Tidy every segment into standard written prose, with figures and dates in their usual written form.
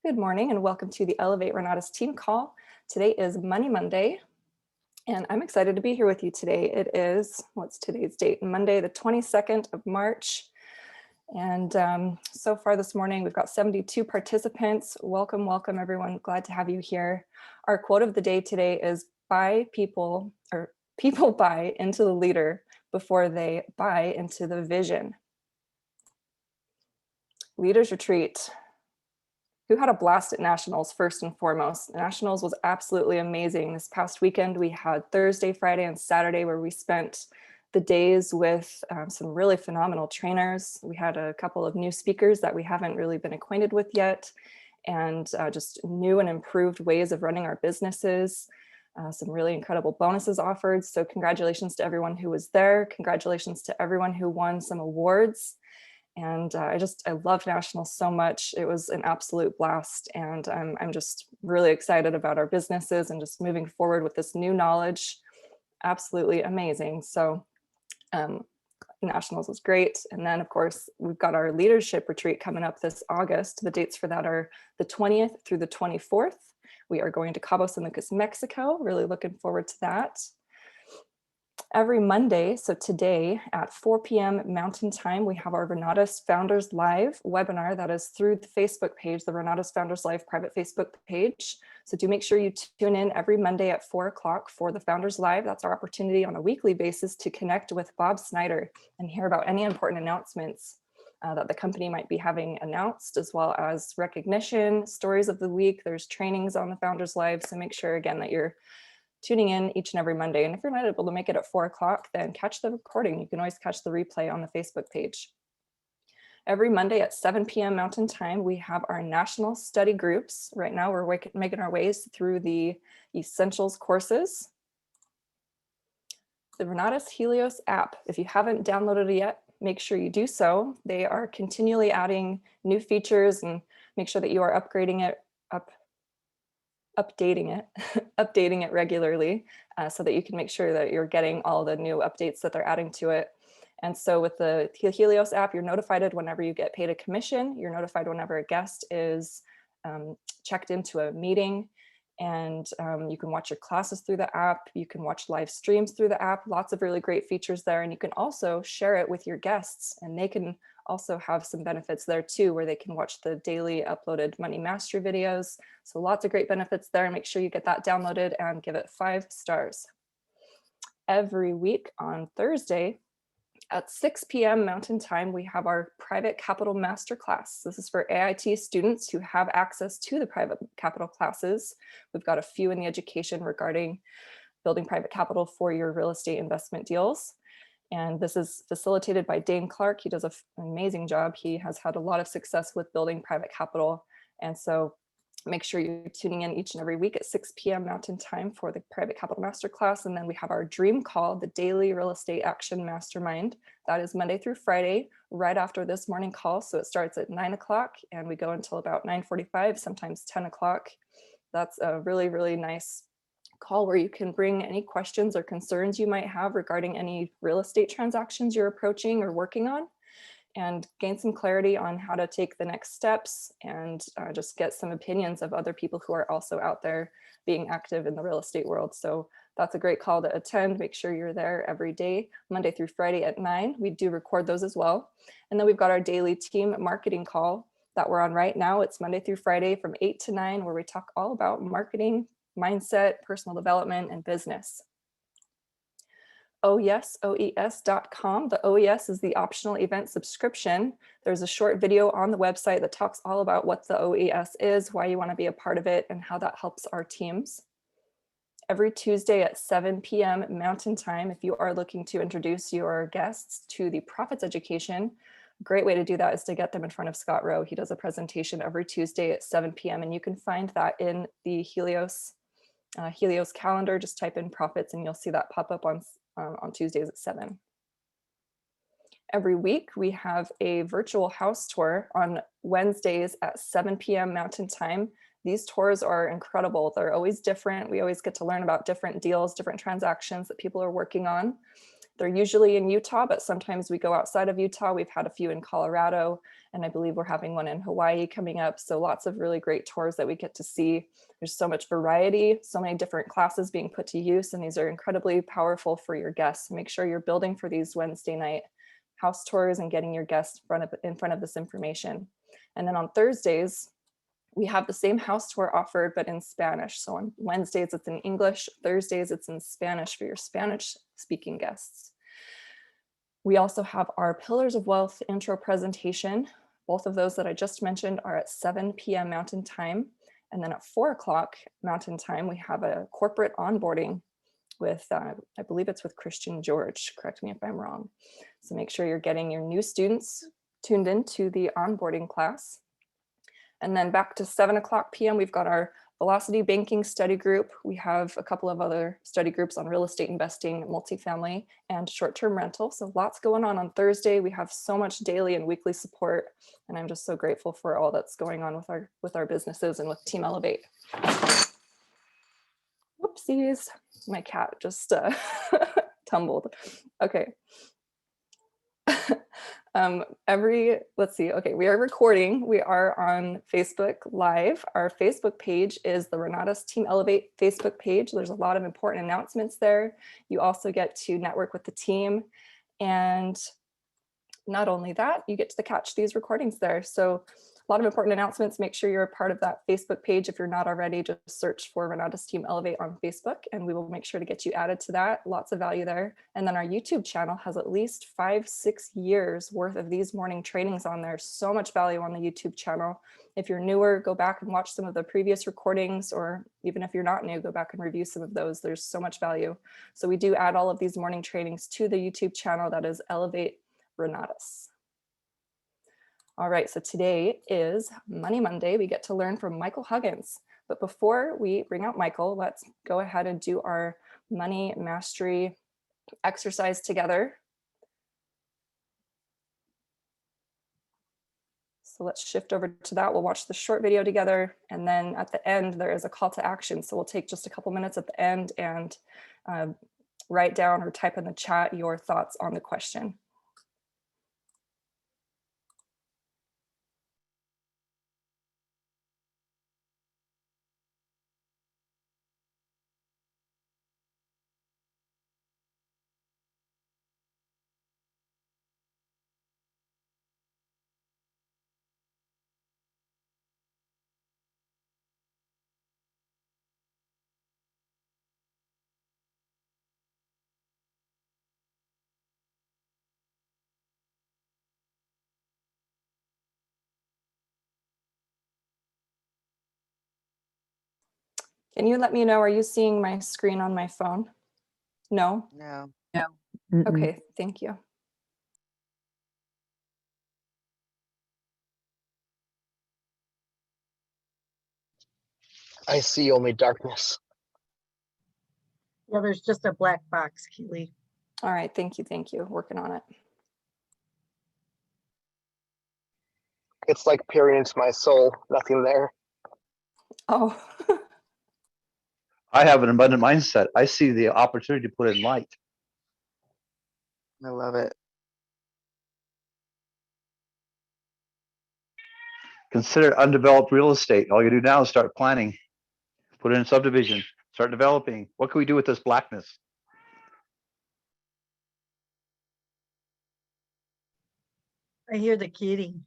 Good morning and welcome to the Elevate Renatus team call. Today is Money Monday, and I'm excited to be here with you today. It is, what's today's date? Monday, the 22nd of March. And so far this morning, we've got 72 participants. Welcome, welcome everyone. Glad to have you here. Our quote of the day today is people buy into the leader before they buy into the vision. Leaders Retreat. Who had a blast at Nationals first and foremost. Nationals was absolutely amazing. This past weekend, we had Thursday, Friday, and Saturday where we spent the days with some really phenomenal trainers. We had a couple of new speakers that we haven't really been acquainted with yet, and just new and improved ways of running our businesses. Some really incredible bonuses offered. So congratulations to everyone who was there. Congratulations to everyone who won some awards. And I love Nationals so much. It was an absolute blast. And I'm just really excited about our businesses and just moving forward with this new knowledge. Absolutely amazing. So Nationals was great. And then of course, we've got our leadership retreat coming up this August. The dates for that are the 20th through the 24th. We are going to Cabo San Lucas, Mexico. Really looking forward to that. Every Monday, so today at 4 p.m. Mountain Time, we have our Renatus Founders Live webinar that is through the Facebook page, the Renatus Founders Live private Facebook page. So do make sure you tune in every Monday at 4 o'clock for the Founders Live. That's our opportunity on a weekly basis to connect with Bob Snyder and hear about any important announcements that the company might be having announced, as well as recognition, stories of the week. There's trainings on the Founders Live. So make sure again that you're tuning in each and every Monday. And if you're not able to make it at 4 o'clock, then catch the recording. You can always catch the replay on the Facebook page. Every Monday at 7 p.m. Mountain Time, we have our national study groups. Right now, we're making our ways through the essentials courses. The Renatus Helios app, if you haven't downloaded it yet, make sure you do so. They are continually adding new features, and make sure that you are updating it regularly so that you can make sure that you're getting all the new updates that they're adding to it. And so with the Helios app, you're notified whenever you get paid a commission. You're notified whenever a guest is checked into a meeting, and you can watch your classes through the app. You can watch live streams through the app. Lots of really great features there. And you can also share it with your guests, and they can also have some benefits there too, where they can watch the daily uploaded money mastery videos. So lots of great benefits there. Make sure you get that downloaded and give it 5 stars. Every week on Thursday at 6 p.m. Mountain Time, we have our private capital masterclass. This is for AIT students who have access to the private capital classes. We've got a few in the education regarding building private capital for your real estate investment deals. And this is facilitated by Dane Clark. He does an amazing job. He has had a lot of success with building private capital. And so make sure you're tuning in each and every week at 6 p.m. Mountain Time for the Private Capital Masterclass. And then we have our dream call, the Daily Real Estate Action Mastermind. That is Monday through Friday, right after this morning call. So it starts at 9 o'clock and we go until about 9:45, sometimes 10 o'clock. That's a really, really nice call where you can bring any questions or concerns you might have regarding any real estate transactions you're approaching or working on, and gain some clarity on how to take the next steps, and just get some opinions of other people who are also out there being active in the real estate world. So that's a great call to attend. Make sure you're there every day, Monday through Friday at 9. We do record those as well. And then we've got our daily team marketing call that we're on right now. It's Monday through Friday from 8 to 9, where we talk all about marketing, mindset, personal development, and business. OES.com. The OES is the optional event subscription. There's a short video on the website that talks all about what the OES is, why you want to be a part of it, and how that helps our teams. Every Tuesday at 7 p.m. Mountain Time, if you are looking to introduce your guests to the Profits Education, a great way to do that is to get them in front of Scott Rowe. He does a presentation every Tuesday at 7 p.m. and you can find that in the Helios calendar. Just type in profits and you'll see that pop up on Tuesdays at 7. Every week we have a virtual house tour on Wednesdays at 7 p.m. Mountain Time. These tours are incredible. They're always different. We always get to learn about different deals, different transactions that people are working on. They're usually in Utah, but sometimes we go outside of Utah. We've had a few in Colorado, and I believe we're having one in Hawaii coming up. So lots of really great tours that we get to see. There's so much variety, so many different classes being put to use, and these are incredibly powerful for your guests. Make sure you're building for these Wednesday night house tours and getting your guests in front of this information. And then on Thursdays, we have the same house tour offered, but in Spanish. So on Wednesdays, it's in English. Thursdays, it's in Spanish for your Spanish speaking guests. We also have our Pillars of Wealth intro presentation. Both of those that I just mentioned are at 7 p.m. Mountain Time. And then at 4 o'clock Mountain Time, we have a corporate onboarding with, I believe it's with Christian George, correct me if I'm wrong. So make sure you're getting your new students tuned into the onboarding class. And then back to 7 o'clock p.m., we've got our Velocity Banking study group. We have a couple of other study groups on real estate investing, multifamily, and short-term rental. So lots going on Thursday. We have so much daily and weekly support, and I'm just so grateful for all that's going on with our businesses and with Team Elevate. Whoopsies, my cat just tumbled. Okay. Let's see. Okay, we are recording. We are on Facebook Live. Our Facebook page is the Renatus Team Elevate Facebook page. There's a lot of important announcements there. You also get to network with the team. And not only that, you get to catch these recordings there. So a lot of important announcements. Make sure you're a part of that Facebook page. If you're not already, just search for Renatus Team Elevate on Facebook, and we will make sure to get you added to that. Lots of value there. And then our YouTube channel has at least 5-6 years worth of these morning trainings on there. So much value on the YouTube channel. If you're newer, go back and watch some of the previous recordings, or even if you're not new, go back and review some of those. There's so much value. So we do add all of these morning trainings to the YouTube channel. That is Elevate Renatus. All right, so today is Money Monday. We get to learn from Michael Huggins. But before we bring out Michael, let's go ahead and do our money mastery exercise together. So let's shift over to that. We'll watch the short video together. And then at the end, there is a call to action. So we'll take just a couple minutes at the end and write down or type in the chat your thoughts on the question. Can you let me know, are you seeing my screen on my phone? No? No. No. Okay, thank you. I see only darkness. Yeah, there's just a black box, Keely. All right, thank you, working on it. It's like peering into my soul, nothing there. Oh. I have an abundant mindset. I see the opportunity to put in light. I love it. Consider undeveloped real estate. All you do now is start planning, put in subdivision, start developing. What can we do with this blackness? I hear the kitty.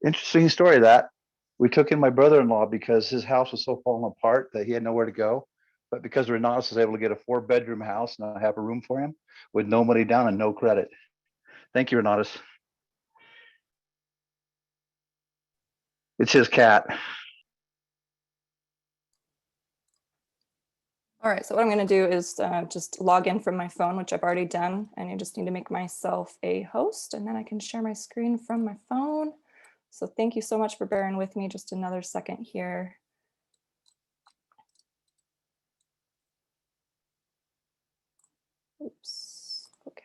Interesting story that we took in my brother-in-law because his house was so falling apart that he had nowhere to go. But because Renatus was able to get a 4-bedroom house and I have a room for him with no money down and no credit. Thank you, Renatus. It's his cat. All right, so what I'm going to do is just log in from my phone, which I've already done, and I just need to make myself a host, and then I can share my screen from my phone. So thank you so much for bearing with me. Just another second here. Oops, okay.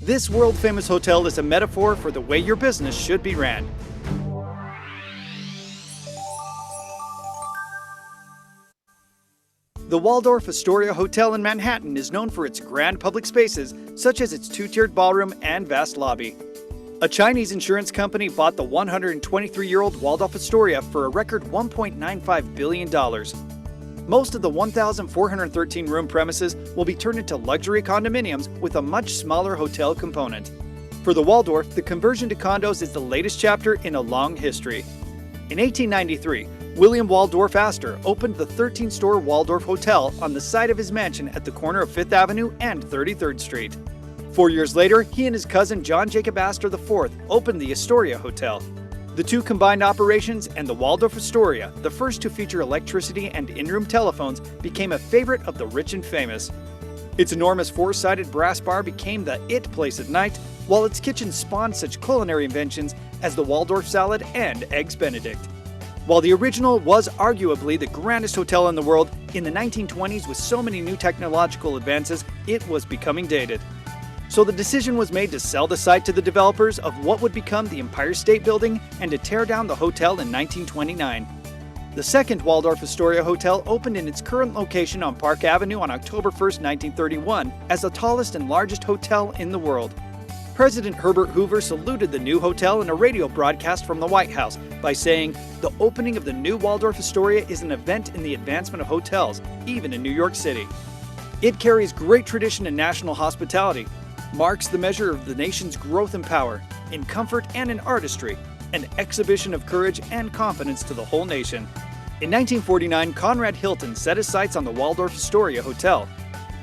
This world-famous hotel is a metaphor for the way your business should be ran. The Waldorf Astoria Hotel in Manhattan is known for its grand public spaces, such as its two-tiered ballroom and vast lobby. A Chinese insurance company bought the 123-year-old Waldorf Astoria for a record $1.95 billion. Most of the 1,413 room premises will be turned into luxury condominiums with a much smaller hotel component. For the Waldorf, the conversion to condos is the latest chapter in a long history. In 1893, William Waldorf Astor opened the 13-store Waldorf Hotel on the site of his mansion at the corner of 5th Avenue and 33rd Street. 4 years later, he and his cousin John Jacob Astor IV opened the Astoria Hotel. The two combined operations and the Waldorf Astoria, the first to feature electricity and in-room telephones, became a favorite of the rich and famous. Its enormous four-sided brass bar became the it place at night, while its kitchen spawned such culinary inventions as the Waldorf salad and Eggs Benedict. While the original was arguably the grandest hotel in the world, in the 1920s with so many new technological advances, it was becoming dated. So the decision was made to sell the site to the developers of what would become the Empire State Building and to tear down the hotel in 1929. The second Waldorf Astoria Hotel opened in its current location on Park Avenue on October 1, 1931, as the tallest and largest hotel in the world. President Herbert Hoover saluted the new hotel in a radio broadcast from the White House by saying, "The opening of the new Waldorf Astoria is an event in the advancement of hotels, even in New York City. It carries great tradition in national hospitality, marks the measure of the nation's growth and power, in comfort and in artistry, an exhibition of courage and confidence to the whole nation." In 1949, Conrad Hilton set his sights on the Waldorf Astoria Hotel.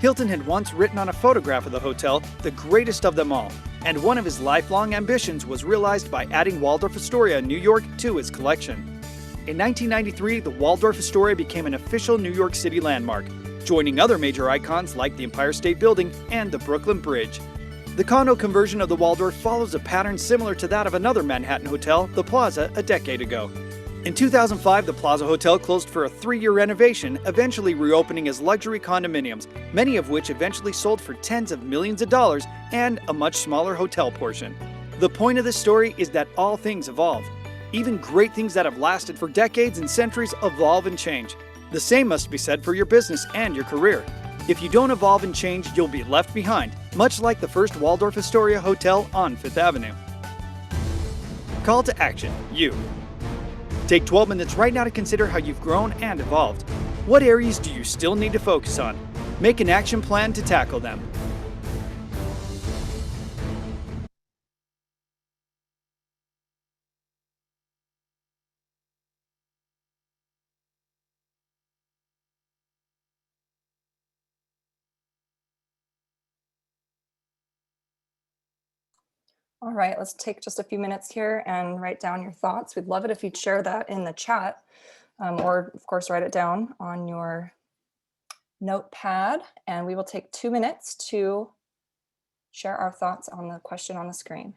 Hilton had once written on a photograph of the hotel, "the greatest of them all," and one of his lifelong ambitions was realized by adding Waldorf Astoria in New York to his collection. In 1993, the Waldorf Astoria became an official New York City landmark, joining other major icons like the Empire State Building and the Brooklyn Bridge. The condo conversion of the Waldorf follows a pattern similar to that of another Manhattan hotel, the Plaza, a decade ago. In 2005, the Plaza Hotel closed for a 3-year renovation, eventually reopening as luxury condominiums, many of which eventually sold for tens of millions of dollars and a much smaller hotel portion. The point of this story is that all things evolve. Even great things that have lasted for decades and centuries evolve and change. The same must be said for your business and your career. If you don't evolve and change, you'll be left behind, much like the first Waldorf Astoria Hotel on 5th Avenue. Call to action, you. Take 12 minutes right now to consider how you've grown and evolved. What areas do you still need to focus on? Make an action plan to tackle them. All right, let's take just a few minutes here and write down your thoughts. We'd love it if you'd share that in the chat, or of course, write it down on your notepad. And we will take 2 minutes to share our thoughts on the question on the screen.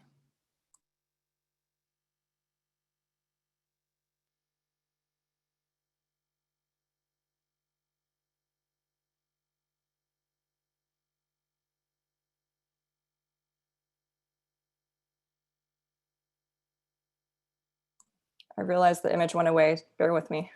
I realized the image went away. Bear with me.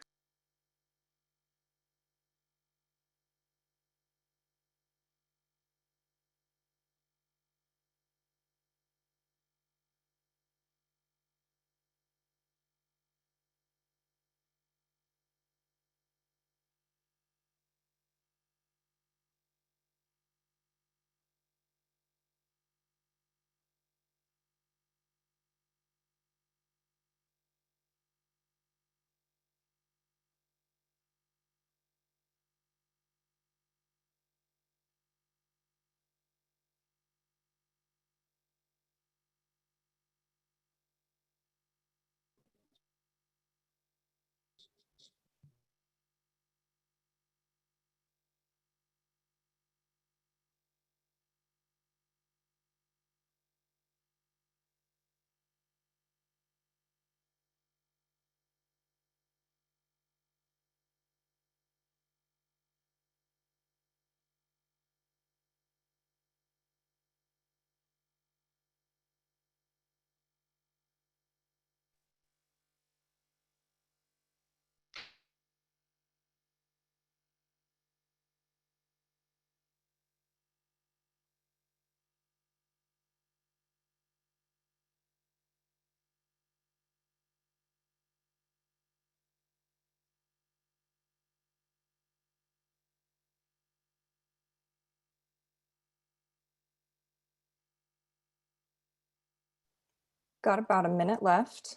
Got about a minute left.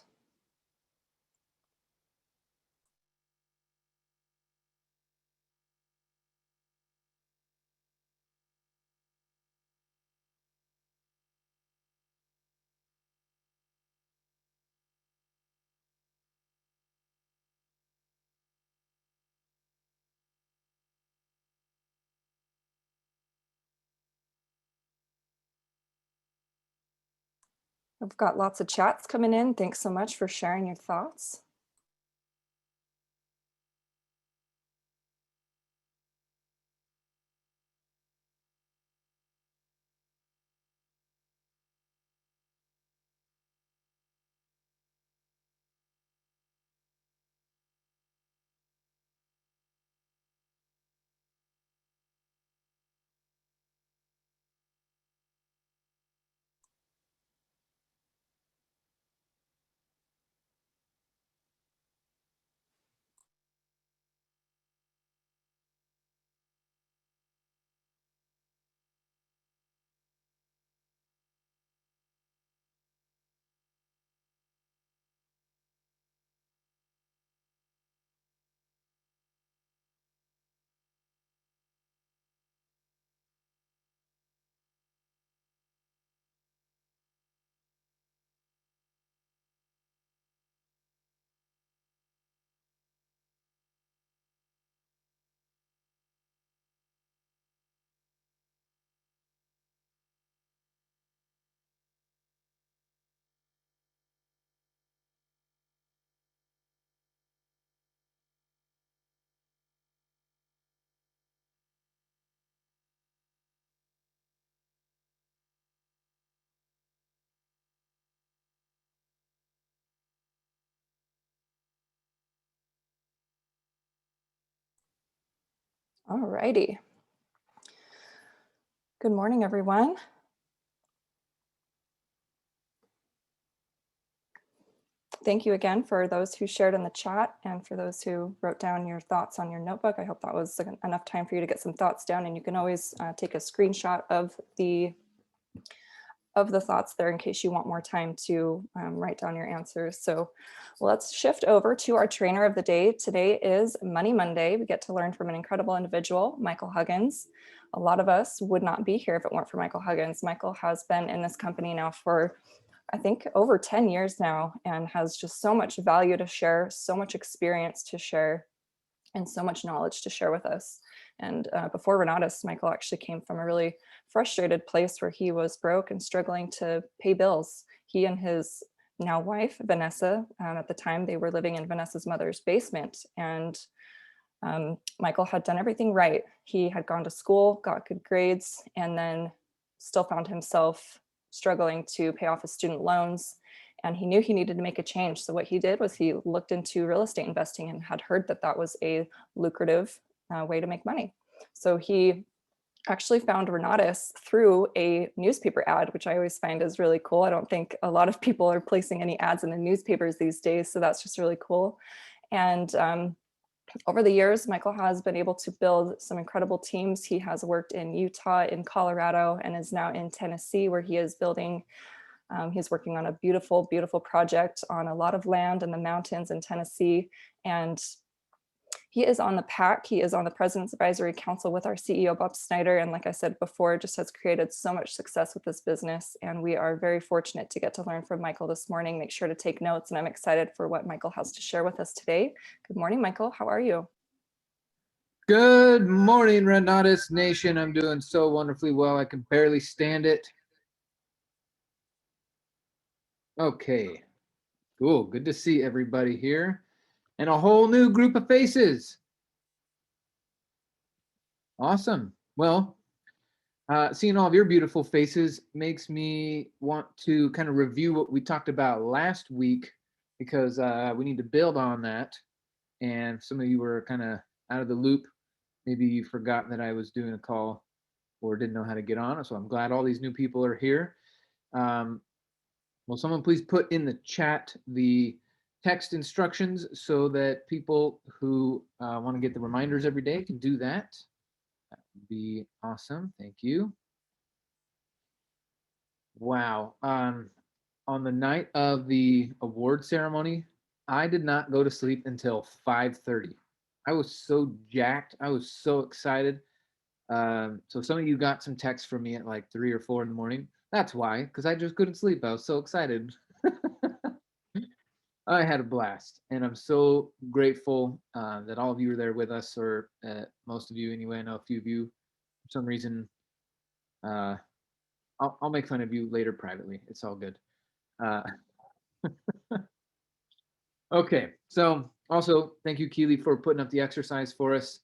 I've got lots of chats coming in. Thanks so much for sharing your thoughts. All righty. Good morning, everyone. Thank you again for those who shared in the chat and for those who wrote down your thoughts on your notebook. I hope that was enough time for you to get some thoughts down, and you can always take a screenshot of the thoughts there in case you want more time to write down your answers. So let's shift over to our trainer of the day. Today is Money Monday. We get to learn from an incredible individual, Michael Huggins. A lot of us would not be here if it weren't for Michael Huggins. Michael has been in this company now for, I think, over 10 years now, and has just so much value to share, so much experience to share, and so much knowledge to share with us. And before Renatus, Michael actually came from a really frustrated place where he was broke and struggling to pay bills. He and his now wife, Vanessa, at the time they were living in Vanessa's mother's basement. And Michael had done everything right. He had gone to school, got good grades, and then still found himself struggling to pay off his student loans. And he knew he needed to make a change. So what he did was he looked into real estate investing and had heard that that was a lucrative way to make money. So he actually found Renatus through a newspaper ad, which I always find is really cool. I don't think a lot of people are placing any ads in the newspapers these days. So that's just really cool. And over the years, Michael has been able to build some incredible teams. He has worked in Utah, in Colorado, and is now in Tennessee, where he is building. He's working on a beautiful, beautiful project on a lot of land in the mountains in Tennessee. And he is on the PAC. He is on the President's Advisory Council with our CEO, Bob Snyder. And like I said before, just has created so much success with this business. And we are very fortunate to get to learn from Michael this morning. Make sure to take notes. And I'm excited for what Michael has to share with us today. Good morning, Michael. How are you? Good morning, Renatus Nation. I'm doing so wonderfully well. I can barely stand it. Okay, cool. Good to see everybody here and a whole new group of faces. Awesome. Well, seeing all of your beautiful faces makes me want to kind of review what we talked about last week, because we need to build on that. And some of you were kind of out of the loop. Maybe you forgot that I was doing a call or didn't know how to get on. So I'm glad all these new people are here. Will someone please put in the chat the text instructions so that people who want to get the reminders every day can do that? That would be awesome. Thank you. Wow. on the night of the award ceremony, I did not go to sleep until 5:30. I was so jacked. I was so excited. So some of you got some texts from me at like 3 or 4 in the morning. That's why, because I just couldn't sleep. I was so excited. I had a blast, and I'm so grateful that all of you were there with us, or most of you anyway. I know a few of you, for some reason, I'll make fun of you later privately. It's all good. Uh, okay, so also thank you, Keely, for putting up the exercise for us.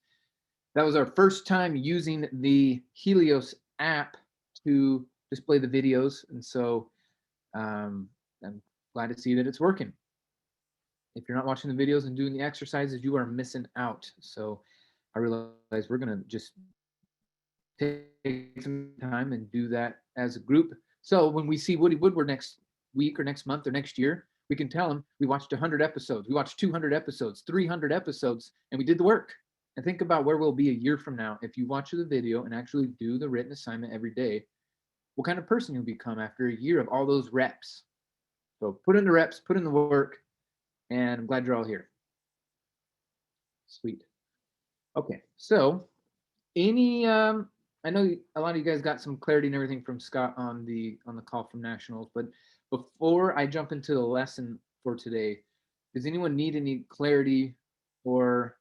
That was our first time using the Helios app to display the videos, and so I'm glad to see that it's working. If you're not watching the videos and doing the exercises, you are missing out. So I realize we're gonna just take some time and do that as a group. So when we see Woody Woodward next week or next month or next year, we can tell him we watched 100 episodes, we watched 200 episodes, 300 episodes, and we did the work. And think about where we'll be a year from now if you watch the video and actually do the written assignment every day. What kind of person you'll become after a year of all those reps. So put in the reps, put in the work, and I'm glad you're all here. Sweet. Okay, so any I know a lot of you guys got some clarity and everything from Scott on the call from Nationals, but before I jump into the lesson for today, does anyone need any clarity or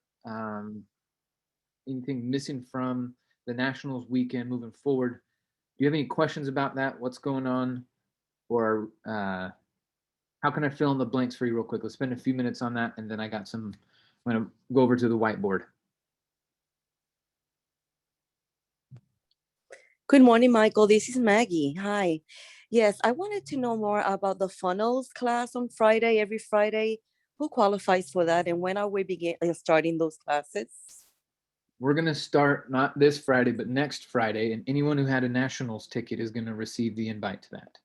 anything missing from the Nationals weekend moving forward? Do you have any questions about that? What's going on? Or how can I fill in the blanks for you real quick? Let's spend a few minutes on that, and then I'm gonna go over to the whiteboard. Good morning, Michael. This is Maggie. Hi. Yes, I wanted to know more about the funnels class on Friday, every Friday. Who qualifies for that, and when are we starting those classes? We're gonna start not this Friday, but next Friday, and anyone who had a Nationals ticket is gonna receive the invite to that.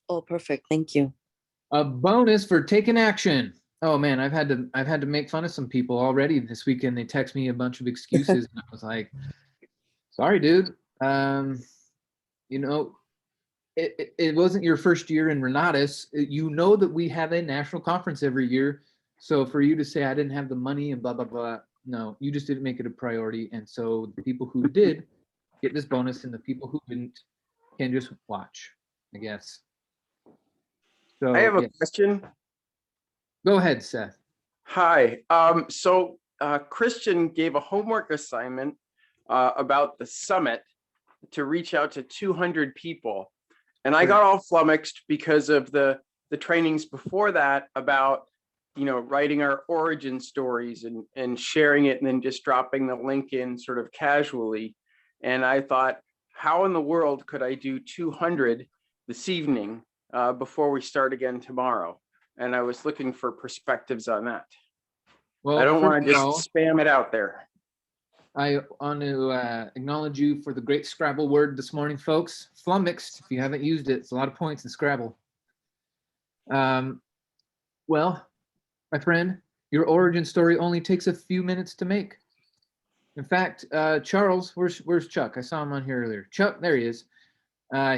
Oh, perfect. Thank you. A bonus for taking action. Oh man, I've had to make fun of some people already this weekend. They text me a bunch of excuses, and I was like, "Sorry, dude. You know, it wasn't your first year in Renatus. You know that we have a national conference every year. So for you to say I didn't have the money and blah blah blah, no, you just didn't make it a priority. And so the people who did get this bonus, and the people who didn't can just watch, I guess. So I have a yes. question. Go ahead, Seth. Hi. Christian gave a homework assignment about the summit to reach out to 200 people. And I got all flummoxed because of the trainings before that about, writing our origin stories and sharing it and then just dropping the link in sort of casually. And I thought, how in the world could I do 200 this evening before we start again tomorrow? And I was looking for perspectives on that. Well, I don't want to first of all, just spam it out there. I want to acknowledge you for the great Scrabble word this morning, folks. Flummoxed, if you haven't used it, it's a lot of points in Scrabble. Well, my friend, your origin story only takes a few minutes to make. In fact, Charles, where's Chuck? I saw him on here earlier. Chuck, there he is.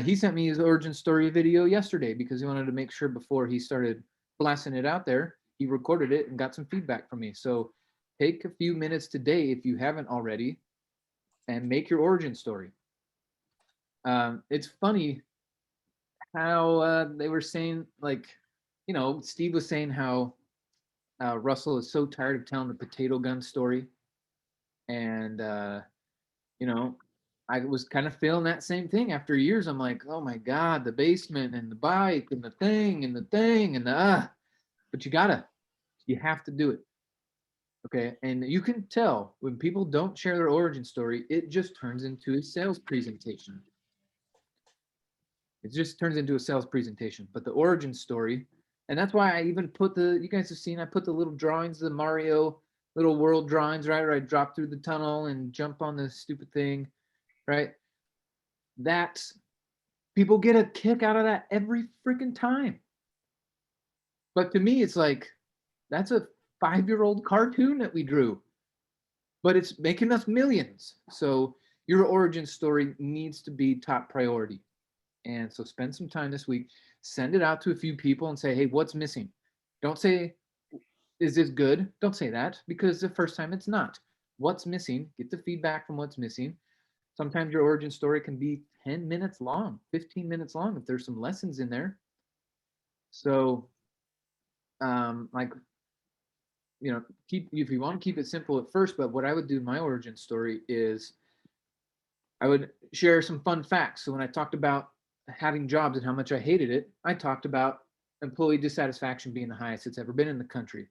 He sent me his origin story video yesterday because he wanted to make sure before he started blasting it out there, he recorded it and got some feedback from me. So take a few minutes today, if you haven't already, and make your origin story. It's funny how they were saying, like, Steve was saying how Russell is so tired of telling the potato gun story. And, I was kind of feeling that same thing after years. I'm like, oh my God, the basement and the bike and the thing and the thing and but you have to do it. Okay. And you can tell when people don't share their origin story, it just turns into a sales presentation. It just turns into a sales presentation. But the origin story, and that's why I even put you guys have seen, I put the little drawings, the Mario little world drawings, right? Where I drop through the tunnel and jump on the stupid thing, right? That's, people get a kick out of that every freaking time. But to me, it's like, that's a 5-year-old cartoon that we drew, but it's making us millions. So your origin story needs to be top priority. And so spend some time this week, send it out to a few people and say, hey, what's missing? Don't say, is this good? Don't say that, because the first time it's not. What's missing? Get the feedback from what's missing. Sometimes your origin story can be 10 minutes long, 15 minutes long if there's some lessons in there. So like, you know, if you want to keep it simple at first, but what I would do in my origin story is I would share some fun facts. So when I talked about having jobs and how much I hated it, I talked about employee dissatisfaction being the highest it's ever been in the country.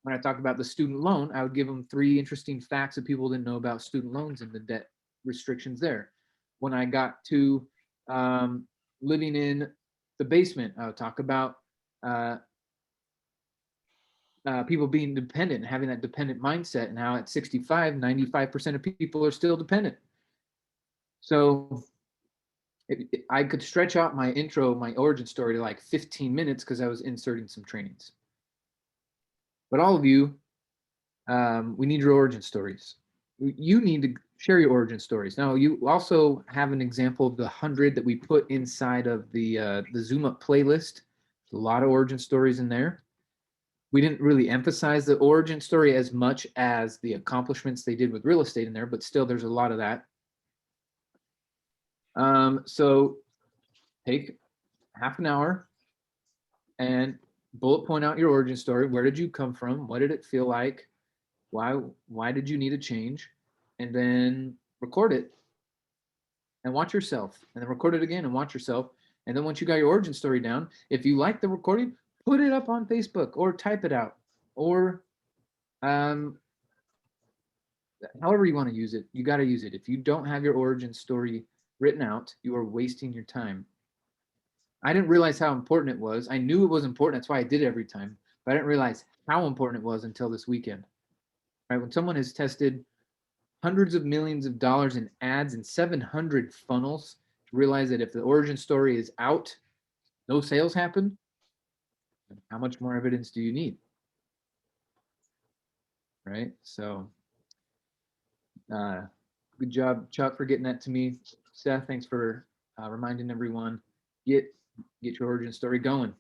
When I talked about the student loan, I would give them 3 interesting facts that people didn't know about student loans and the debt restrictions there. When I got to living in the basement, I would talk about people being dependent and having that dependent mindset, and how at 65, 95% of people are still dependent. So I could stretch out my intro, my origin story to like 15 minutes because I was inserting some trainings. But all of you, we need your origin stories. You need to share your origin stories. Now, you also have an example of the 100 that we put inside of the Zoom Up playlist. There's a lot of origin stories in there. We didn't really emphasize the origin story as much as the accomplishments they did with real estate in there, but still there's a lot of that. So take half an hour and bullet point out your origin story. Where did you come from? What did it feel like? Why did you need a change? And then record it and watch yourself, and then record it again and watch yourself. And then once you got your origin story down, if you like the recording, put it up on Facebook or type it out, or however you want to use it. You got to use it. If you don't have your origin story written out, you are wasting your time. I didn't realize how important it was. I knew it was important. That's why I did it every time. But I didn't realize how important it was until this weekend. Right? When someone has tested hundreds of millions of dollars in ads and 700 funnels, to realize that if the origin story is out, no sales happen, how much more evidence do you need? Right? So good job, Chuck, for getting that to me. Seth, thanks for reminding everyone. Get your origin story going.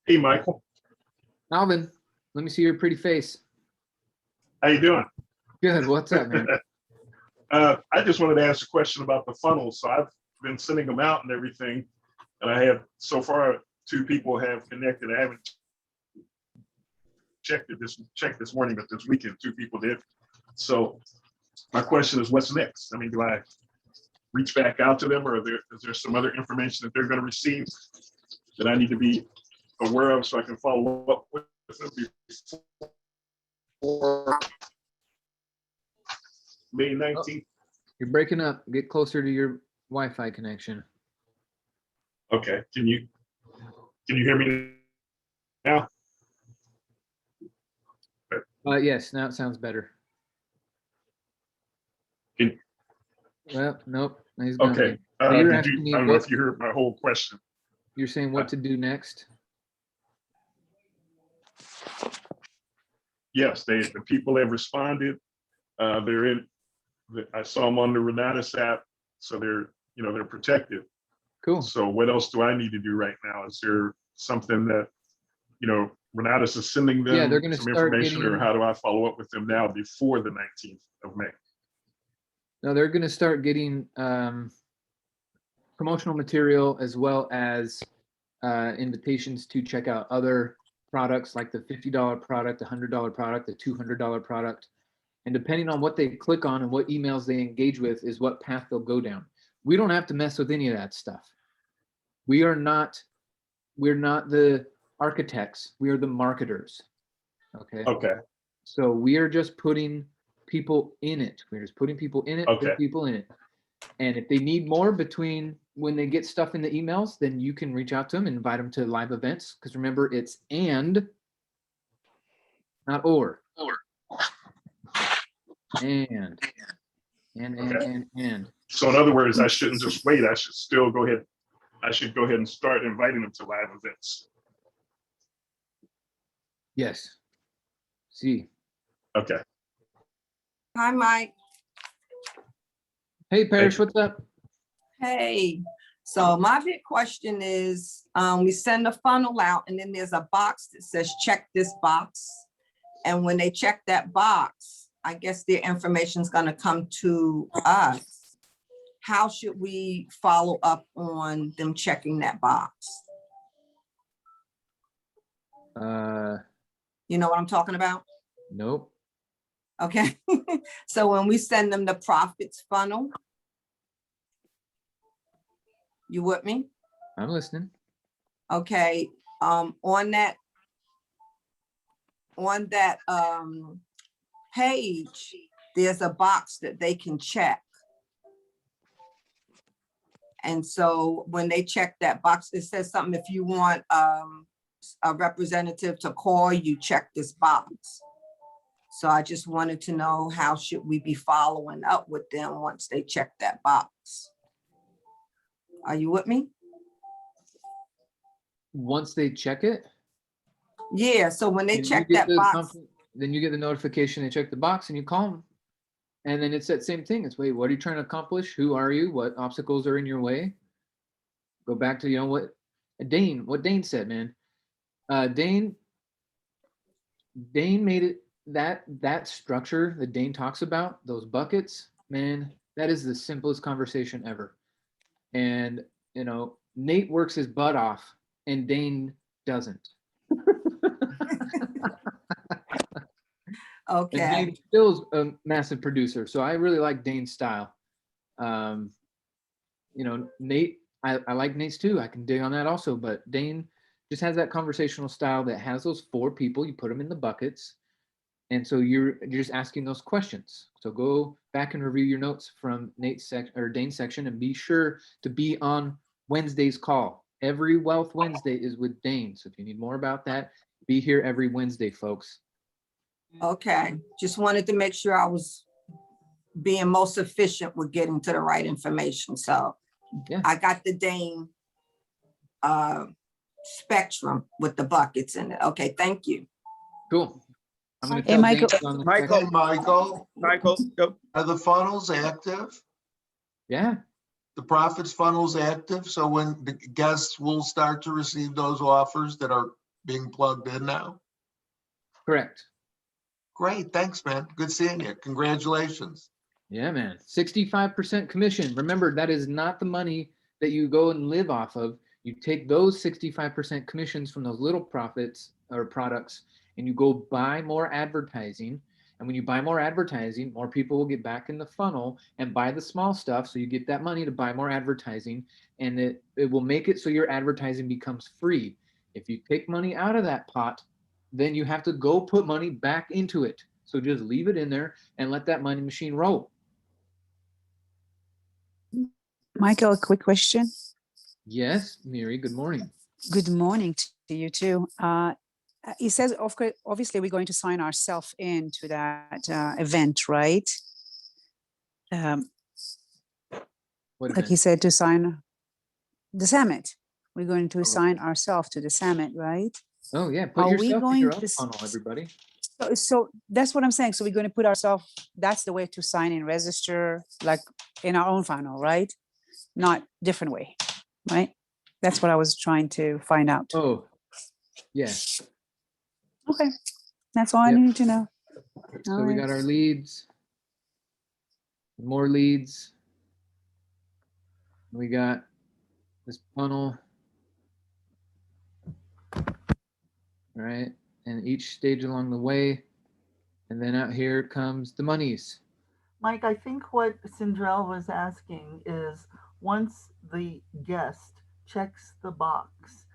Hey, Michael. Alvin, let me see your pretty face. How you doing? Good. What's up, man? I just wanted to ask a question about the funnels. So I've been sending them out and everything, and I have so far 2 people have connected. I haven't checked this morning, but this weekend 2 people did. So my question is, what's next? I mean, do I reach back out to them, or is there some other information that they're going to receive that I need to be aware of so I can follow up with them before May 19th? You're breaking up. Get closer to your Wi-Fi connection. Okay, can you hear me now? Yes, now it sounds better. Can- Well, nope. He's gone Okay. again. So you're asking I me don't know what if you heard my whole question. you're saying what to do next. Yes, the people have responded. They're in. I saw them on the Renatus app, so they're protected. Cool. So what else do I need to do right now? Is there something that Renatus is sending them Yeah, they're gonna some start information, or getting- how do I follow up with them now before the 19th of May? No, they're going to start getting promotional material, as well as invitations to check out other products like the $50 product, the $100 product, the $200 product. And depending on what they click on and what emails they engage with is what path they'll go down. We don't have to mess with any of that stuff. We're not the architects. We are the marketers. Okay. Okay. So we are just putting people in it. We're just putting people in it, Okay. put people in it. And if they need more between when they get stuff in the emails, then you can reach out to them and invite them to live events. Because remember, it's and, not or. And. So in other words, I shouldn't just wait. I should still go ahead. I should go ahead and start inviting them to live events. Yes. See. Okay. Hi, Mike. Hey, Parrish, what's up? Hey, so my big question is, we send a funnel out and then there's a box that says, check this box. And when they check that box, I guess their information is gonna come to us. How should we follow up on them checking that box? You know what I'm talking about? Nope. Okay, so when we send them the profits funnel, you with me? I'm listening. Okay, on that page, there's a box that they can check. And so when they check that box, it says something, if you want a representative to call you, check this box. So I just wanted to know, how should we be following up with them once they check that box? Are you with me? Once they check it, Yeah, so when they then you check get that box, then you get the notification, they check the box and you call them. And then it's that same thing. It's, wait, what are you trying to accomplish? Who are you? What obstacles are in your way? Go back to, what Dane said, man. Dane made it, that structure that Dane talks about, those buckets, man, that is the simplest conversation ever. And, Nate works his butt off and Dane doesn't. And okay, Dane still is a massive producer, so I really like Dane's style. Nate, I like Nate's too. I can dig on that also, but Dane just has that conversational style that has those 4 people. You put them in the buckets, and so you're just asking those questions. So go back and review your notes from Dane's section, and be sure to be on Wednesday's call. Every Wealth Wednesday is with Dane. So if you need more about that, be here every Wednesday, folks. okay. Just wanted to make sure I was being most efficient with getting to the right information. So Yeah. I got the Dane spectrum with the buckets in it. Okay, thank you. Cool. I'm gonna Hey, tell Michael. Dane on the Michael. second. Michael, Go. are the funnels active? Yeah. The profits funnels active? So when the guests will start to receive those offers that are being plugged in now? Correct. Great, thanks, man. Good seeing you. Congratulations. Yeah, man. 65% commission. Remember, that is not the money that you go and live off of. You take those 65% commissions from those little profits or products and you go buy more advertising. And when you buy more advertising, more people will get back in the funnel and buy the small stuff. So you get that money to buy more advertising, and it will make it so your advertising becomes free. If you take money out of that pot, then you have to go put money back into it. So just leave it in there and let that money machine roll. Michael, a quick question. Yes, Miri, good morning. Good morning to you too. He says, of course, obviously we're going to sign ourselves into that event, right? What Like event? he said, to sign the summit. We're going to sign ourselves to the summit, right? Oh yeah, put Are we yourself in going your to own funnel, everybody. So that's what I'm saying. So we're going to put ourselves, that's the way to sign in, register, like in our own funnel, right? Not different way, right? That's what I was trying to find out. Oh, yeah. Okay, that's all I Yep. needed to know. So All we right. got our leads, more leads. We got this funnel. All right, and each stage along the way. And then out here comes the monies. Mike, I think what Sindrell was asking is, once the guest checks the box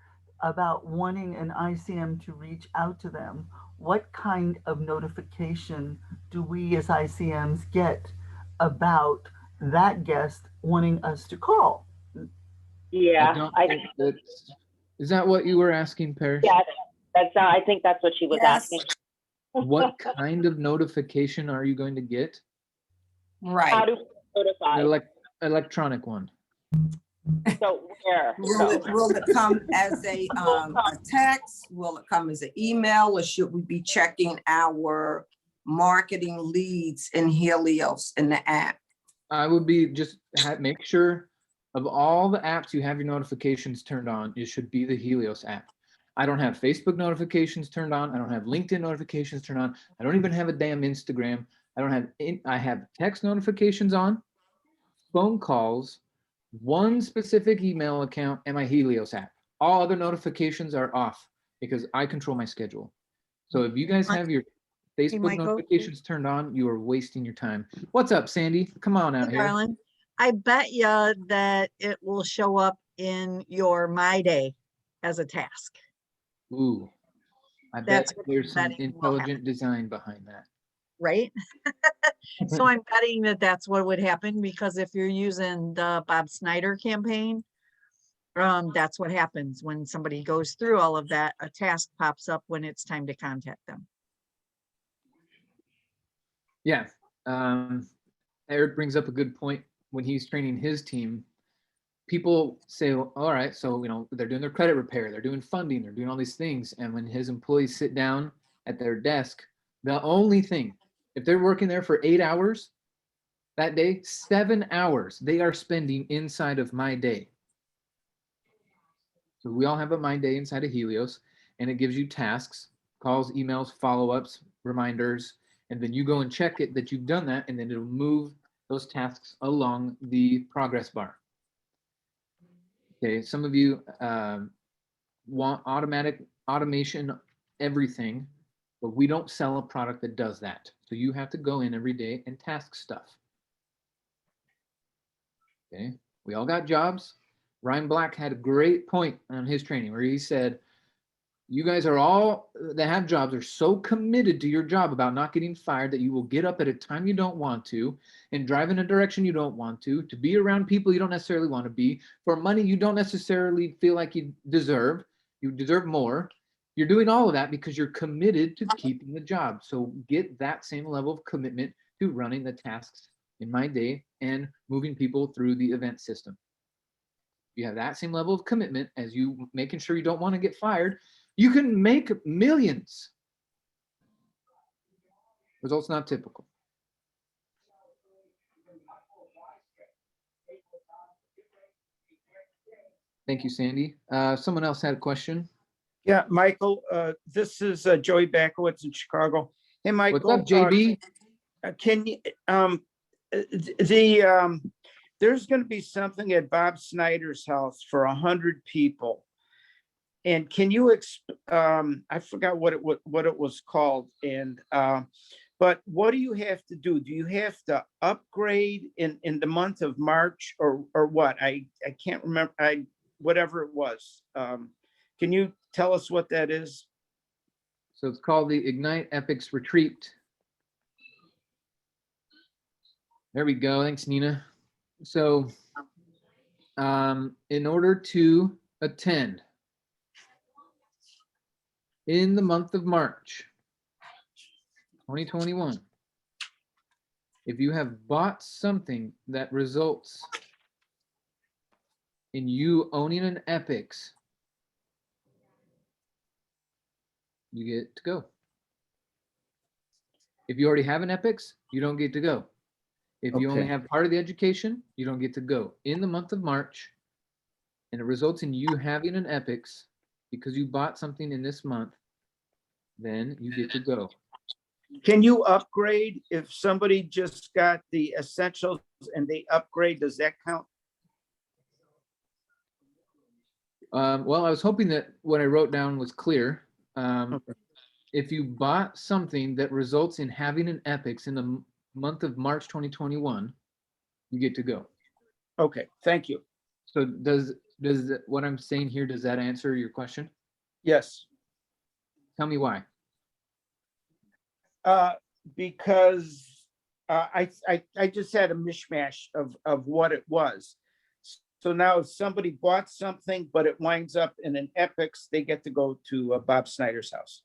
about wanting an ICM to reach out to them, what kind of notification do we as ICMs get about that guest wanting us to call? Yeah, Is that what you were asking, Parrish? yeah, I think that's what she was asking. What kind of notification are you going to get? Right. How do we notify? Electronic one. So where? Will it come as a text? Will it come as an email, or should we be checking our marketing leads in Helios in the app? I would be just make sure Of all the apps you have your notifications turned on, it should be the Helios app. I don't have Facebook notifications turned on. I don't have LinkedIn notifications turned on. I don't even have a damn Instagram. I have text notifications on, phone calls, one specific email account, and my Helios app. All other notifications are off because I control my schedule. So if you guys have your Facebook Michael. notifications turned on, you are wasting your time. What's up, Sandy? Come on out Hey, here. Garland. I bet you that it will show up in your My Day as a task. Ooh, I That's bet what there's I'm some betting will intelligent design behind that. Right? So I'm betting that that's what would happen, because if you're using the Bob Snyder campaign, that's what happens when somebody goes through all of that. A task pops up when it's time to contact them. Yeah. Eric brings up a good point when he's training his team. People say, well, all right, so, you know, they're doing their credit repair, they're doing funding, they're doing all these things. And when his employees sit down at their desk, the only thing, if they're working there for 8 hours that day, 7 hours they are spending inside of My Day. So we all have a My Day inside of Helios, and it gives you tasks, calls, emails, follow-ups, reminders, and then you go and check it that you've done that, and then it'll move those tasks along the progress bar. Okay, some of you want automation, everything, but we don't sell a product that does that. So you have to go in every day and task stuff. Okay, we all got jobs. Ryan Black had a great point on his training where he said, you guys are all that have jobs are so committed to your job about not getting fired that you will get up at a time you don't want to and drive in a direction you don't want to be around people you don't necessarily want to be, for money you don't necessarily feel like you deserve. You deserve more. You're doing all of that because you're committed to keeping the job. So get that same level of commitment to running the tasks in My Day and moving people through the event system. You have that same level of commitment as you making sure you don't want to get fired. You can make millions. Results not typical. Thank you, Sandy. Someone else had a question. Yeah, Michael, this is Joey Backowitz in Chicago. Hey, Michael. What's up, JB? Can you, there's going to be something at Bob Snyder's house for 100 people. And can you, I forgot what it was called. And, but what do you have to do? Do you have to upgrade in the month of March or what? I can't remember, whatever it was. Can you tell us what that is? So it's called the Ignite Epics Retreat. There we go. Thanks, Nina. So in order to attend in the month of March 2021, if you have bought something that results in you owning an Epics, you get to go. If you already have an Epics, you don't get to go. If you only have part of the education, you don't get to go. In the month of March, and it results in you having an Epics because you bought something in this month, then you get to go. Can you upgrade if somebody just got the essentials and they upgrade? Does that count? Well, I was hoping that what I wrote down was clear. If you bought something that results in having an Epics in the month of March 2021, you get to go. Okay, thank you. So does what I'm saying here, does that answer your question? Yes. Tell me why. Because I just had a mishmash of what it was. So now if somebody bought something, but it winds up in an Epics, they get to go to Bob Snyder's house.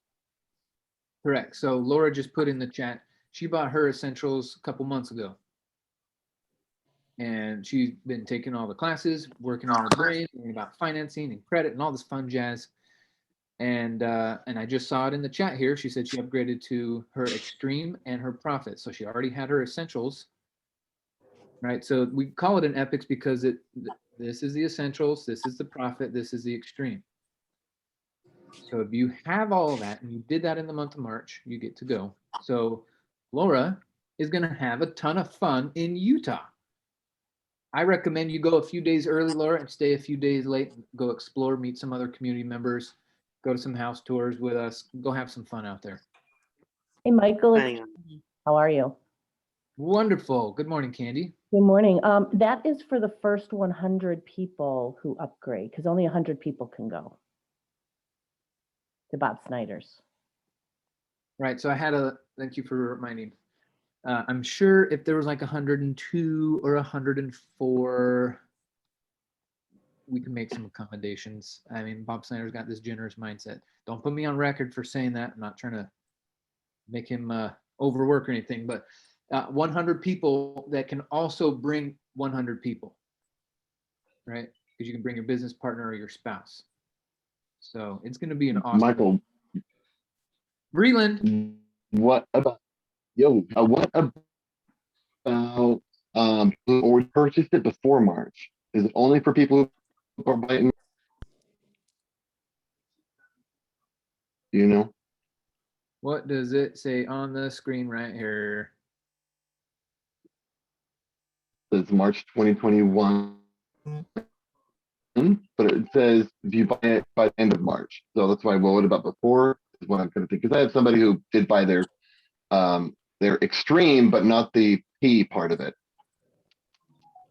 Correct. So Laura just put in the chat, she bought her essentials a couple months ago. And she's been taking all the classes, working on her brain, learning about financing and credit and all this fun jazz. And I just saw it in the chat here. She said she upgraded to her Extreme and her Profit. So she already had her essentials right? So we call it an epics because this is the essentials, this is the profit, this is the extreme. So if you have all of that and you did that in the month of March, you get to go. So Laura is going to have a ton of fun in Utah. I recommend you go a few days early, Laura, and stay a few days late. Go explore, meet some other community members, go to some house tours with us, go have some fun out there. Hey, Michael, it's Hang on. Candy. How are you? Wonderful. Good morning, Candy. Good morning. That is for the first 100 people who upgrade, because only 100 people can go to Bob Snyder's. Right. So I had thank you for reminding. I'm sure if there was like 102 or 104, we can make some accommodations. I mean, Bob Snyder's got this generous mindset. Don't put me on record for saying that. I'm not trying to make him overwork or anything, but 100 people that can also bring 100 people, right? Because you can bring your business partner or your spouse. So it's going to be an awesome. Michael, Breland. what about what about or purchased it before March? Is it only for people who are buying? Do you know? What does it say on the screen right here? It's March 2021. But it says if you buy it by the end of March. So that's why, well, what about before is what I'm going to think. Because I have somebody who did buy their extreme, but not the P part of it.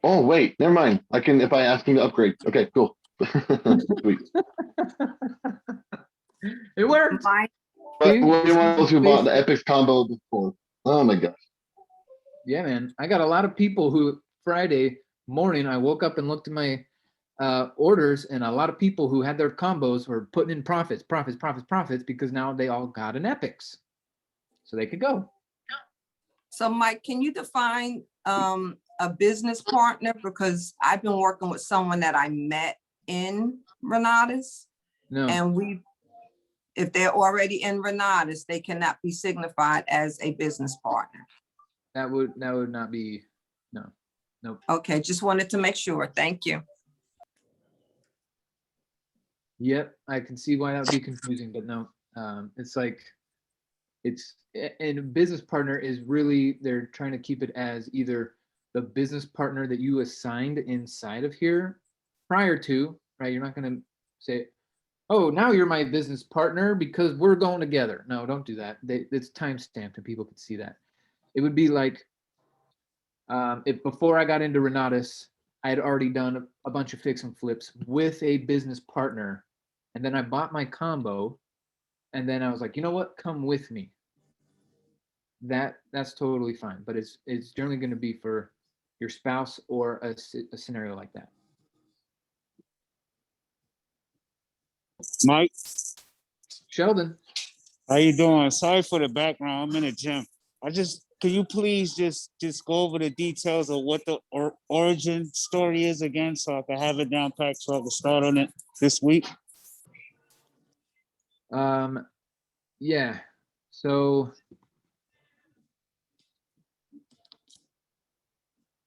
Oh, wait, never mind. I can, if I ask him to upgrade. Okay, cool. Sweet. It worked. But what do you want those who bought the Epics combo before? Oh my gosh. Yeah, man. I got a lot of people who Friday morning, I woke up and looked at my orders, and a lot of people who had their combos were putting in profits because now they all got an Epics. So they could go. So Mike, can you define a business partner? Because I've been working with someone that I met in Renatus. No. And if they're already in Renatus, they cannot be signified as a business partner. That would not be, no. Nope. Okay, just wanted to make sure. Thank you. Yep, I can see why that would be confusing, but no. It's like, and a business partner is really, they're trying to keep it as either the business partner that you assigned inside of here prior to, right? You're not going to say, oh, now you're my business partner because we're going together. No, don't do that. It's timestamped and people can see that. It would be like, if before I got into Renatus, I had already done a bunch of fix and flips with a business partner. And then I bought my combo. And then I was like, you know what? Come with me. That's totally fine. But it's generally going to be for your spouse or a scenario like that. Mike. Sheldon. How you doing? Sorry for the background. I'm in the gym. Can you please just go over the details of what the origin story is again, so I can have it down packed so I can start on it this week? Yeah. So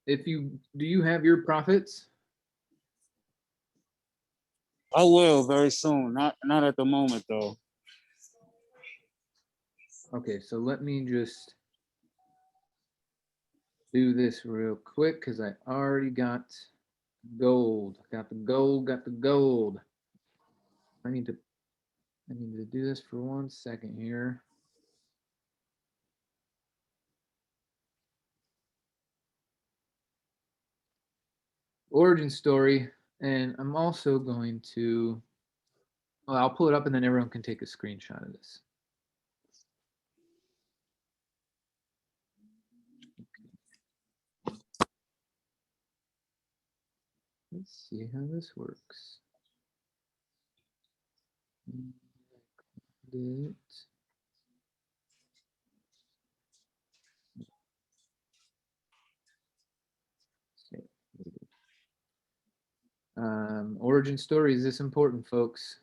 do you have your profits? I will very soon. Not at the moment though. Okay, so let me just do this real quick because I already got gold. Got the gold. I need to do this for 1 second here. Origin story, and I'm also going to, well, I'll pull it up and then everyone can take a screenshot of this. Okay. Let's see how this works. Origin story, is this important, folks?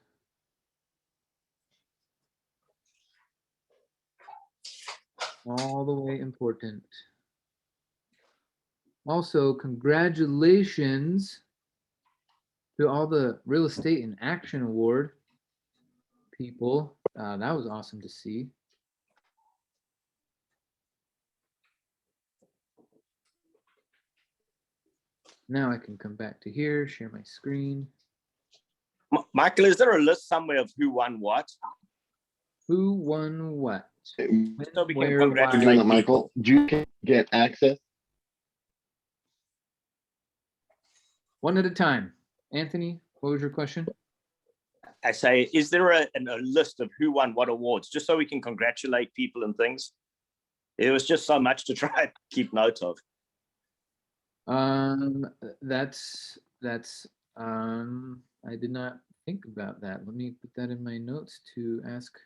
All the way important. Also, congratulations to all the Real Estate in Action Award people. That was awesome to see. Now I can come back to here, share my screen. Michael, is there a list somewhere of who won what? Who won what? So we can Where, Doing congratulate that, people. Michael. Do you get access? One at a time. Anthony, what was your question? I say, is there a list of who won what awards, just so we can congratulate people and things? It was just so much to try and keep note of. That's I did not think about that. Let me put that in my notes to ask.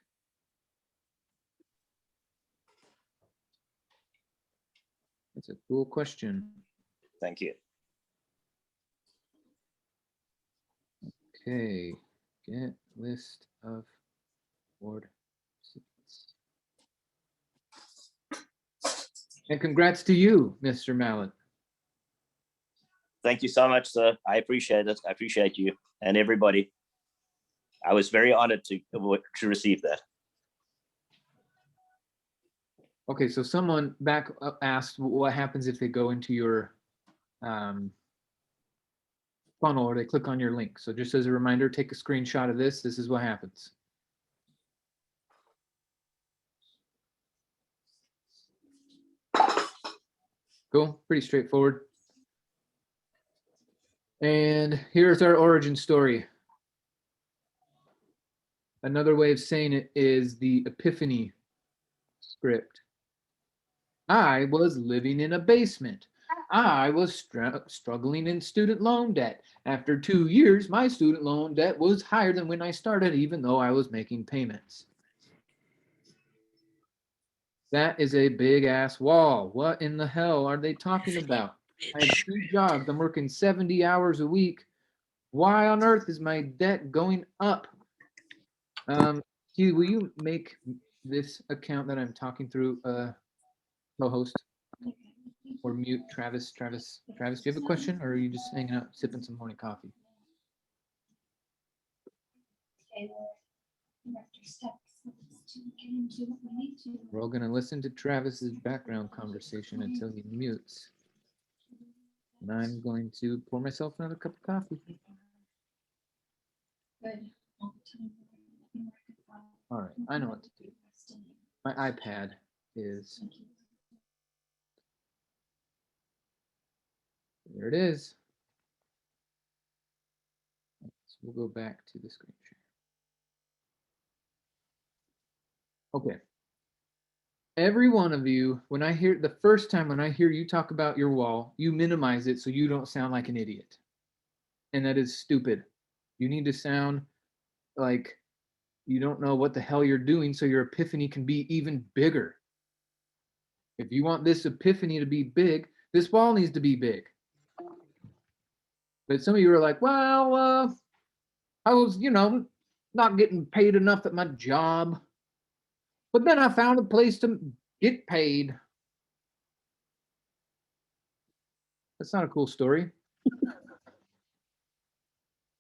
That's a cool question. Thank you. Okay, get list of award recipients. And congrats to you, Mr. Mallet. Thank you so much, sir. I appreciate it. I appreciate you and everybody. I was very honored to receive that. Okay, so someone back asked what happens if they go into your funnel or they click on your link. So just as a reminder, take a screenshot of this. This is what happens. Cool, pretty straightforward. And here's our origin story. Another way of saying it is the epiphany script. I was living in a basement. I was struggling in student loan debt. After 2 years, my student loan debt was higher than when I started, even though I was making payments. That is a big ass wall. What in the hell are they talking about? I have 2 jobs. I'm working 70 hours a week. Why on earth is my debt going up? Hugh, will you make this account that I'm talking through co-host? Or mute Travis. Travis, do you have a question, or are you just hanging out sipping some morning coffee? We're all gonna listen to Travis's background conversation until he mutes. And I'm going to pour myself another cup of coffee. All right, I know what to do. My iPad is. There it is. So we'll go back to the screen share. Okay. Every one of you, when I hear the first time when I hear you talk about your wall, you minimize it so you don't sound like an idiot. And that is stupid. You need to sound like you don't know what the hell you're doing so your epiphany can be even bigger. If you want this epiphany to be big, this wall needs to be big. But some of you are like, well, I was, not getting paid enough at my job. But then I found a place to get paid. That's not a cool story.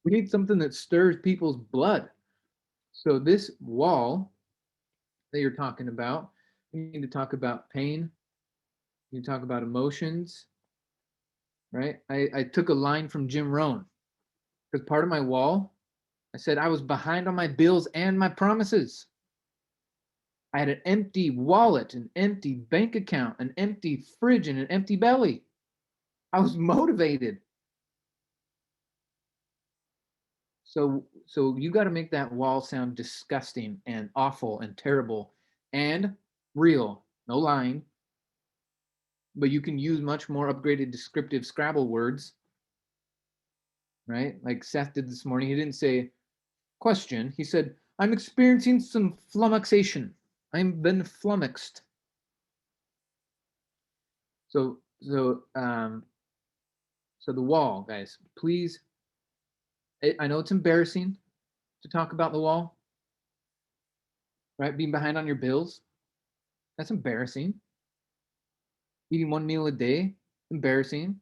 We need something that stirs people's blood. So this wall that you're talking about, you need to talk about pain. You talk about emotions, right? I took a line from Jim Rohn because part of my wall, I said I was behind on my bills and my promises. I had an empty wallet, an empty bank account, an empty fridge, and an empty belly. I was motivated. So you got to make that wall sound disgusting and awful and terrible and real. No lying. But you can use much more upgraded descriptive Scrabble words, right? Like Seth did this morning. He didn't say question. He said, I'm experiencing some flummoxation. I've been flummoxed. So the wall, guys, please. I know it's embarrassing to talk about the wall, right? Being behind on your bills. That's embarrassing. Eating 1 meal a day. embarrassing.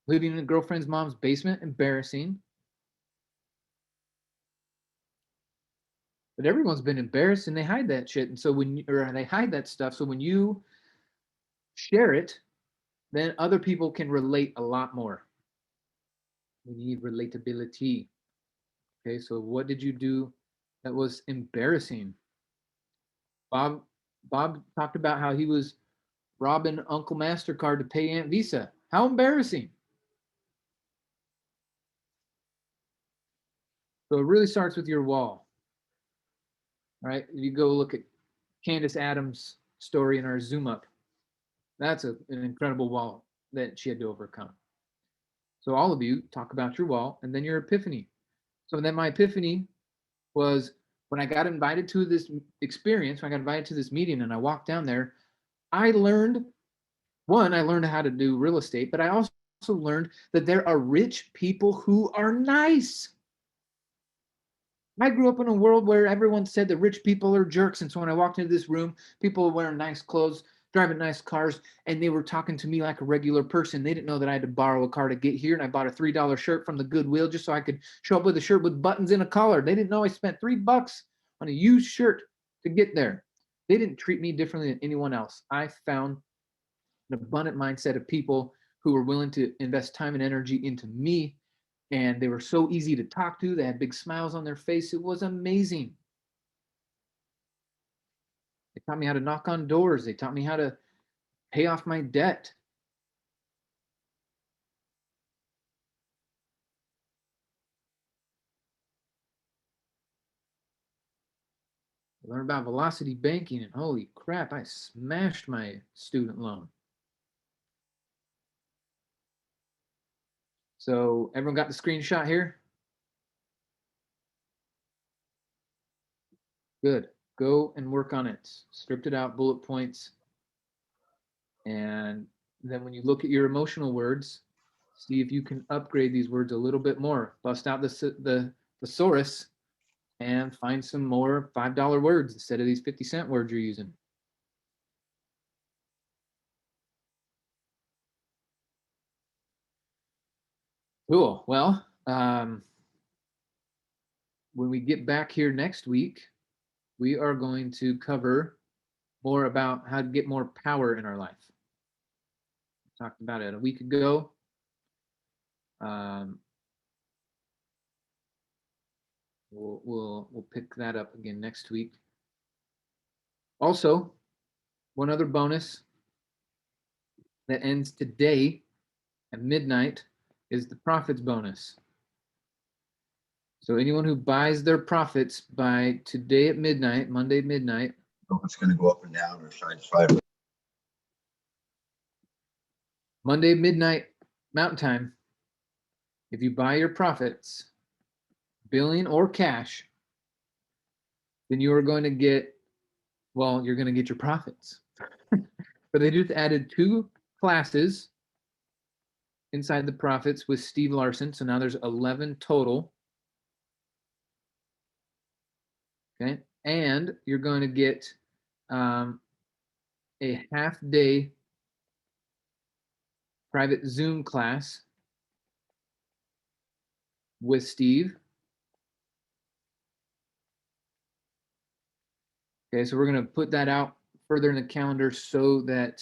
Living in a girlfriend's mom's basement, embarrassing. But everyone's been embarrassed and they hide that shit. And so they hide that stuff. So when you share it, then other people can relate a lot more. We need relatability. Okay, so what did you do that was embarrassing? Bob talked about how he was robbing Uncle MasterCard to pay Aunt Visa. How embarrassing. So it really starts with your wall. All right, if you go look at Candace Adams' story in our Zoom up, that's an incredible wall that she had to overcome. So all of you talk about your wall and then your epiphany. So then my epiphany was when I got invited to this experience, when I got invited to this meeting and I walked down there, I learned how to do real estate, but I also learned that there are rich people who are nice. I grew up in a world where everyone said that rich people are jerks. And so when I walked into this room, people were wearing nice clothes, driving nice cars, and they were talking to me like a regular person. They didn't know that I had to borrow a car to get here. And I bought a $3 shirt from the Goodwill just so I could show up with a shirt with buttons and a collar. They didn't know I spent $3 on a used shirt to get there. They didn't treat me differently than anyone else. I found an abundant mindset of people who were willing to invest time and energy into me. And they were so easy to talk to. They had big smiles on their face. It was amazing. They taught me how to knock on doors. They taught me how to pay off my debt. I learned about velocity banking, and holy crap, I smashed my student loan. So everyone got the screenshot here? Good. Go and work on it. Script it out, bullet points. And then when you look at your emotional words, see if you can upgrade these words a little bit more. Bust out the thesaurus and find some more $5 words instead of these 50-cent words you're using. Cool. Well, when we get back here next week, we are going to cover more about how to get more power in our life. We talked about it a week ago. We'll pick that up again next week. Also, one other bonus that ends today at midnight is the profits bonus. So anyone who buys their profits by today at midnight, Monday midnight. It's going to go up and down or sideways. Monday midnight Mountain Time. If you buy your profits, billing or cash, then you are going to get, well, you're going to get your profits. But they just added 2 classes inside the profits with Steve Larson. So now there's 11 total. Okay. And you're going to get a half-day private Zoom class with Steve. Okay, so we're going to put that out further in the calendar so that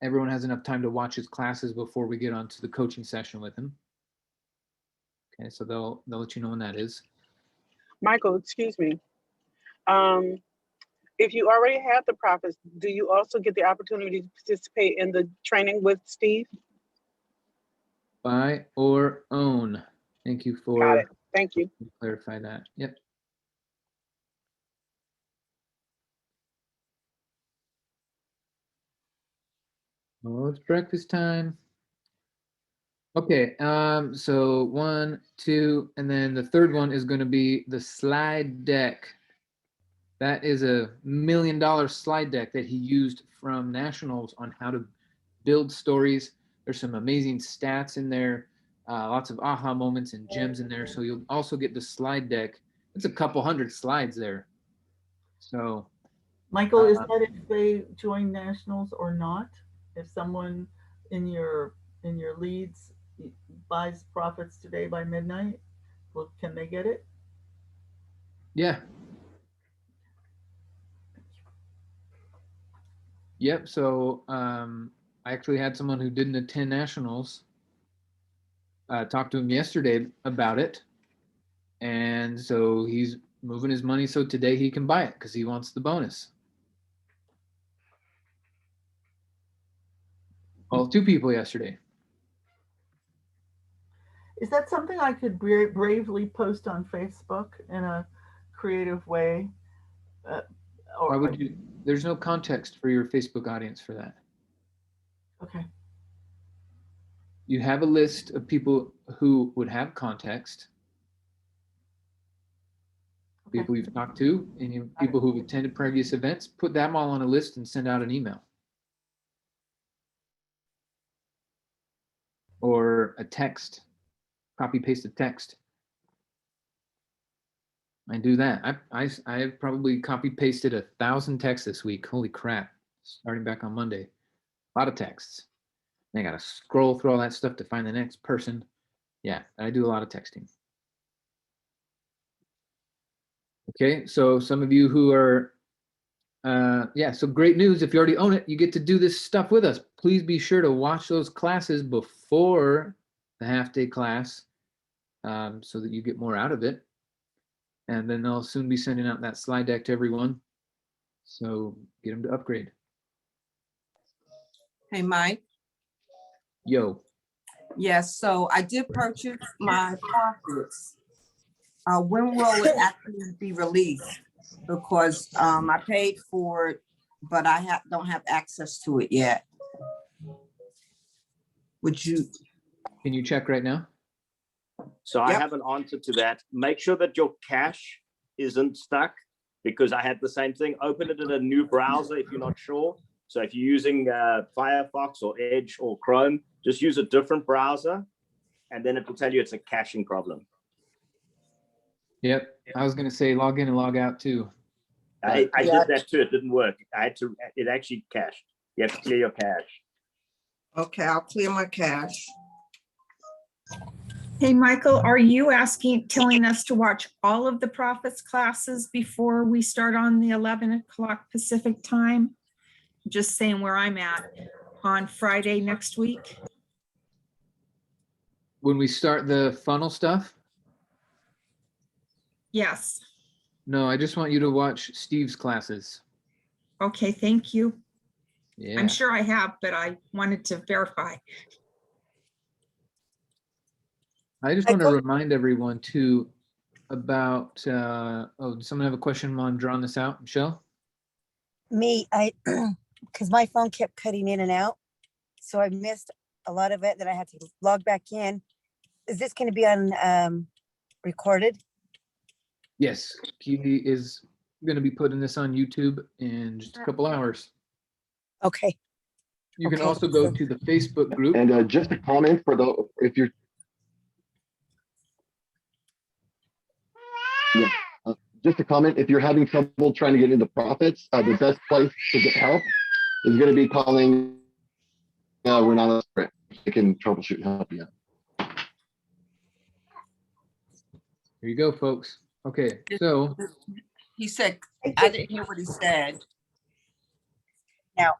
everyone has enough time to watch his classes before we get onto the coaching session with him. Okay, so they'll let you know when that is. Michael, excuse me. If you already have the profits, do you also get the opportunity to participate in the training with Steve? Buy or own. Thank you for Got it. Thank you. clarify that. Yep. Oh, it's breakfast time. Okay, so 1, 2, and then the third one is going to be the slide deck. That is a $1 million slide deck that he used from nationals on how to build stories. There's some amazing stats in there, lots of aha moments and gems in there. So you'll also get the slide deck. It's a couple hundred slides there. So Michael, is that if they join nationals or not? If someone in your leads buys profits today by midnight, well, can they get it? Yeah. Yep. So I actually had someone who didn't attend nationals talk to him yesterday about it, and so he's moving his money so today he can buy it because he wants the bonus. Well, 2 people yesterday. Is that something I could bravely post on Facebook in a creative way? Why would you? There's no context for your Facebook audience for that. Okay. You have a list of people who would have context, people you've talked to, and people who've attended previous events. Put them all on a list and send out an email. Or a text, copy paste a text. I do that. I probably copy pasted 1,000 texts this week. Holy crap! Starting back on Monday, a lot of texts. I gotta scroll through all that stuff to find the next person. Yeah, I do a lot of texting. Okay, so some of you who are, yeah, so great news. If you already own it, you get to do this stuff with us. Please be sure to watch those classes before the half-day class so that you get more out of it. And then I'll soon be sending out that slide deck to everyone. So get them to upgrade. Hey, Mike. Yo. Yes, so I did purchase my profits. When will it actually be released? Because I paid for it, but I don't have access to it yet. Would you? Can you check right now? So I have an answer to that. Make sure that your cache isn't stuck, because I had the same thing. Open it in a new browser if you're not sure. So if you're using Firefox or Edge or Chrome, just use a different browser, and then it will tell you it's a caching problem. Yep. I was going to say log in and log out too. I did that too. It didn't work. It actually cached. You have to clear your cache. Okay, I'll clear my cache. Hey, Michael, are you telling us to watch all of the profits classes before we start on the 11 o'clock Pacific time? Just saying where I'm at on Friday next week. When we start the funnel stuff? Yes. No, I just want you to watch Steve's classes. Okay, thank you. Yeah. I'm sure I have, but I wanted to verify. I just want to remind everyone too about, oh, does someone have a question on drawing this out? Michelle? Me, because my phone kept cutting in and out. So I missed a lot of it that I had to log back in. Is this going to be on recorded? Yes, Keely is going to be putting this on YouTube in just a couple hours. Okay. You can also go to the Facebook group. And just a comment for if you're, yeah, just a comment, if you're having trouble trying to get into profits, the best place to get help is going to be calling we're not a script. They can troubleshoot and help you out. Here you go, folks. Okay, so He said, I didn't hear what he said. Now,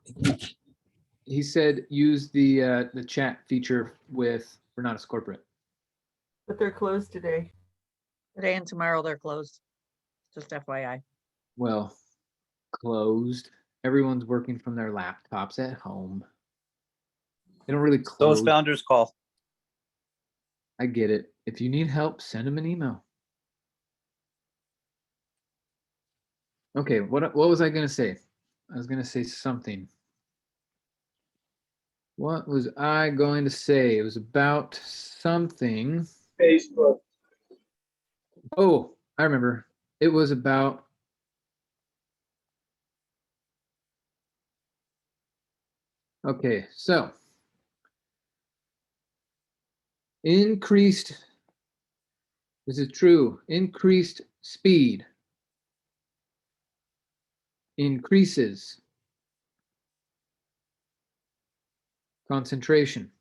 he said use the chat feature with Renatus Corporate. But they're closed today. Today and tomorrow they're closed. Just FYI. Well, closed. Everyone's working from their laptops at home. They don't really close. Those founders call. I get it. If you need help, send them an email. Okay, what was I going to say? I was going to say something. What was I going to say? It was about something. Facebook. Oh, I remember. It was about okay, so increased, this is true, increased speed increases concentration.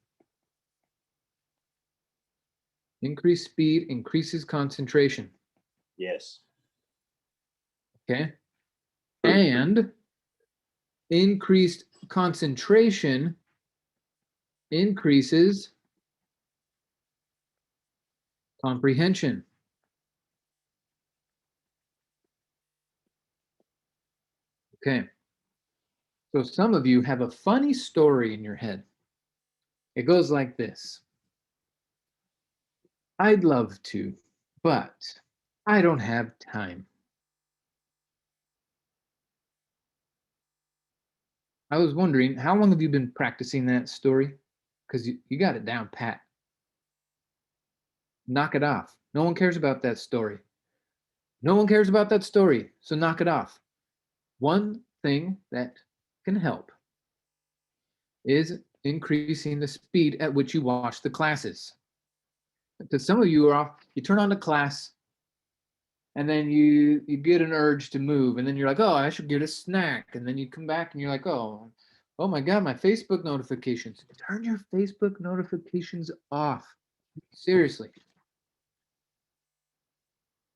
Increased speed increases concentration. Yes. Okay. And increased concentration increases comprehension. Okay. So some of you have a funny story in your head. It goes like this. I'd love to, but I don't have time. I was wondering, how long have you been practicing that story? Because you got it down pat. Knock it off. No one cares about that story. No one cares about that story, so knock it off. One thing that can help is increasing the speed at which you watch the classes. Because some of you are off, you turn on the class, and then you get an urge to move, and then you're like, oh, I should get a snack. And then you come back and you're like, oh my God, my Facebook notifications. Turn your Facebook notifications off. Seriously.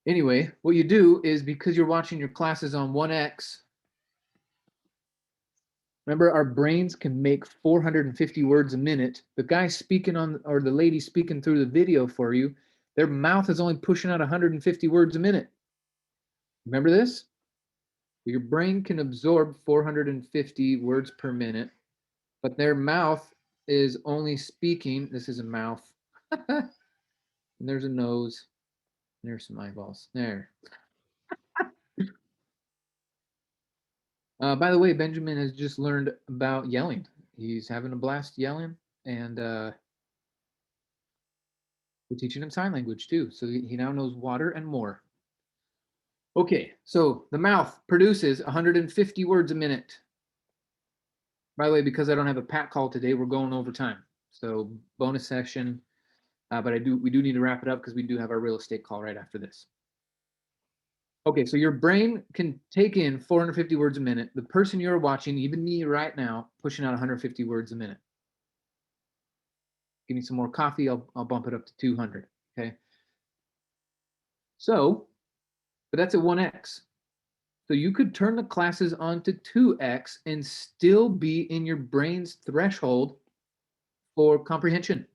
Anyway, what you do is, because you're watching your classes on 1x, remember, our brains can make 450 words a minute. The guy speaking on, or the lady speaking through the video for you, their mouth is only pushing out 150 words a minute. Remember this? Your brain can absorb 450 words per minute, but their mouth is only speaking. This is a mouth. And there's a nose. There's some eyeballs. There. By the way, Benjamin has just learned about yelling. He's having a blast yelling, and we're teaching him sign language too. So he now knows water and more. Okay, so the mouth produces 150 words a minute. By the way, because I don't have a PAT call today, we're going over time. So bonus session, but we do need to wrap it up because we do have our real estate call right after this. Okay, so your brain can take in 450 words a minute. The person you're watching, even me right now, pushing out 150 words a minute. Give me some more coffee, I'll bump it up to 200, okay? So, but that's at 1x. So you could turn the classes on to 2x and still be in your brain's threshold for comprehension.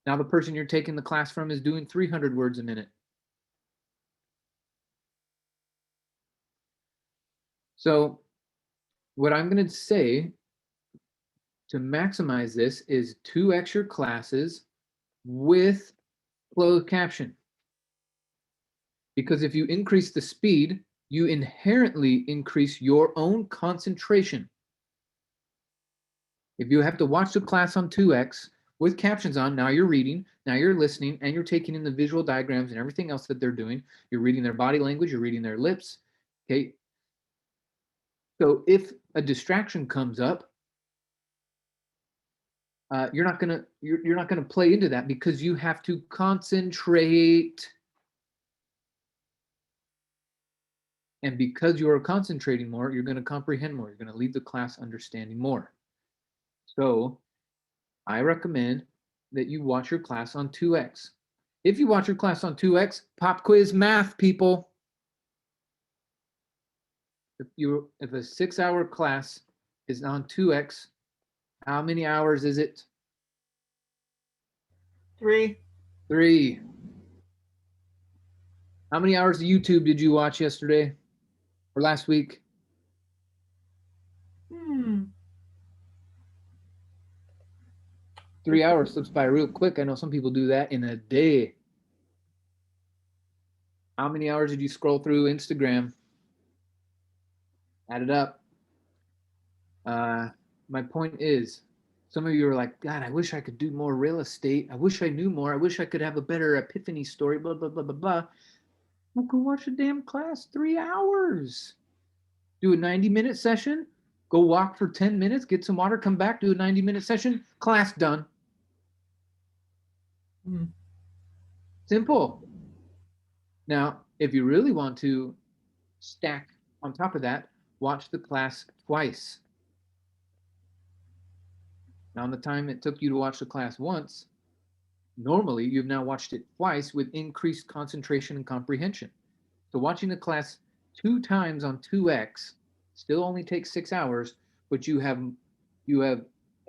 Now the person you're taking the class from is doing 300 words a minute. So what I'm going to say to maximize this is 2x your classes with closed caption. Because if you increase the speed, you inherently increase your own concentration. If you have to watch the class on 2x with captions on, now you're reading, now you're listening, and you're taking in the visual diagrams and everything else that they're doing. You're reading their body language, you're reading their lips, okay? So if a distraction comes up, you're not gonna play into that because you have to concentrate. And because you are concentrating more, you're going to comprehend more. You're going to leave the class understanding more. So I recommend that you watch your class on 2x. If you watch your class on 2x, pop quiz math, people. If a 6-hour class is on 2x, how many hours is it? 3. 3. How many hours of YouTube did you watch yesterday or last week? 3 hours slips by real quick. I know some people do that in a day. How many hours did you scroll through Instagram? Add it up. My point is, some of you are like, God, I wish I could do more real estate. I wish I knew more. I wish I could have a better epiphany story, blah, blah, blah, blah, blah. Well, go watch a damn class, 3 hours. Do a 90-minute session. Go walk for 10 minutes, get some water, come back, do a 90-minute session. Class done. Simple. Now, if you really want to stack on top of that, watch the class twice. Now, in the time it took you to watch the class once, normally you've now watched it twice with increased concentration and comprehension. So watching the class 2 times on 2x still only takes 6 hours, but you have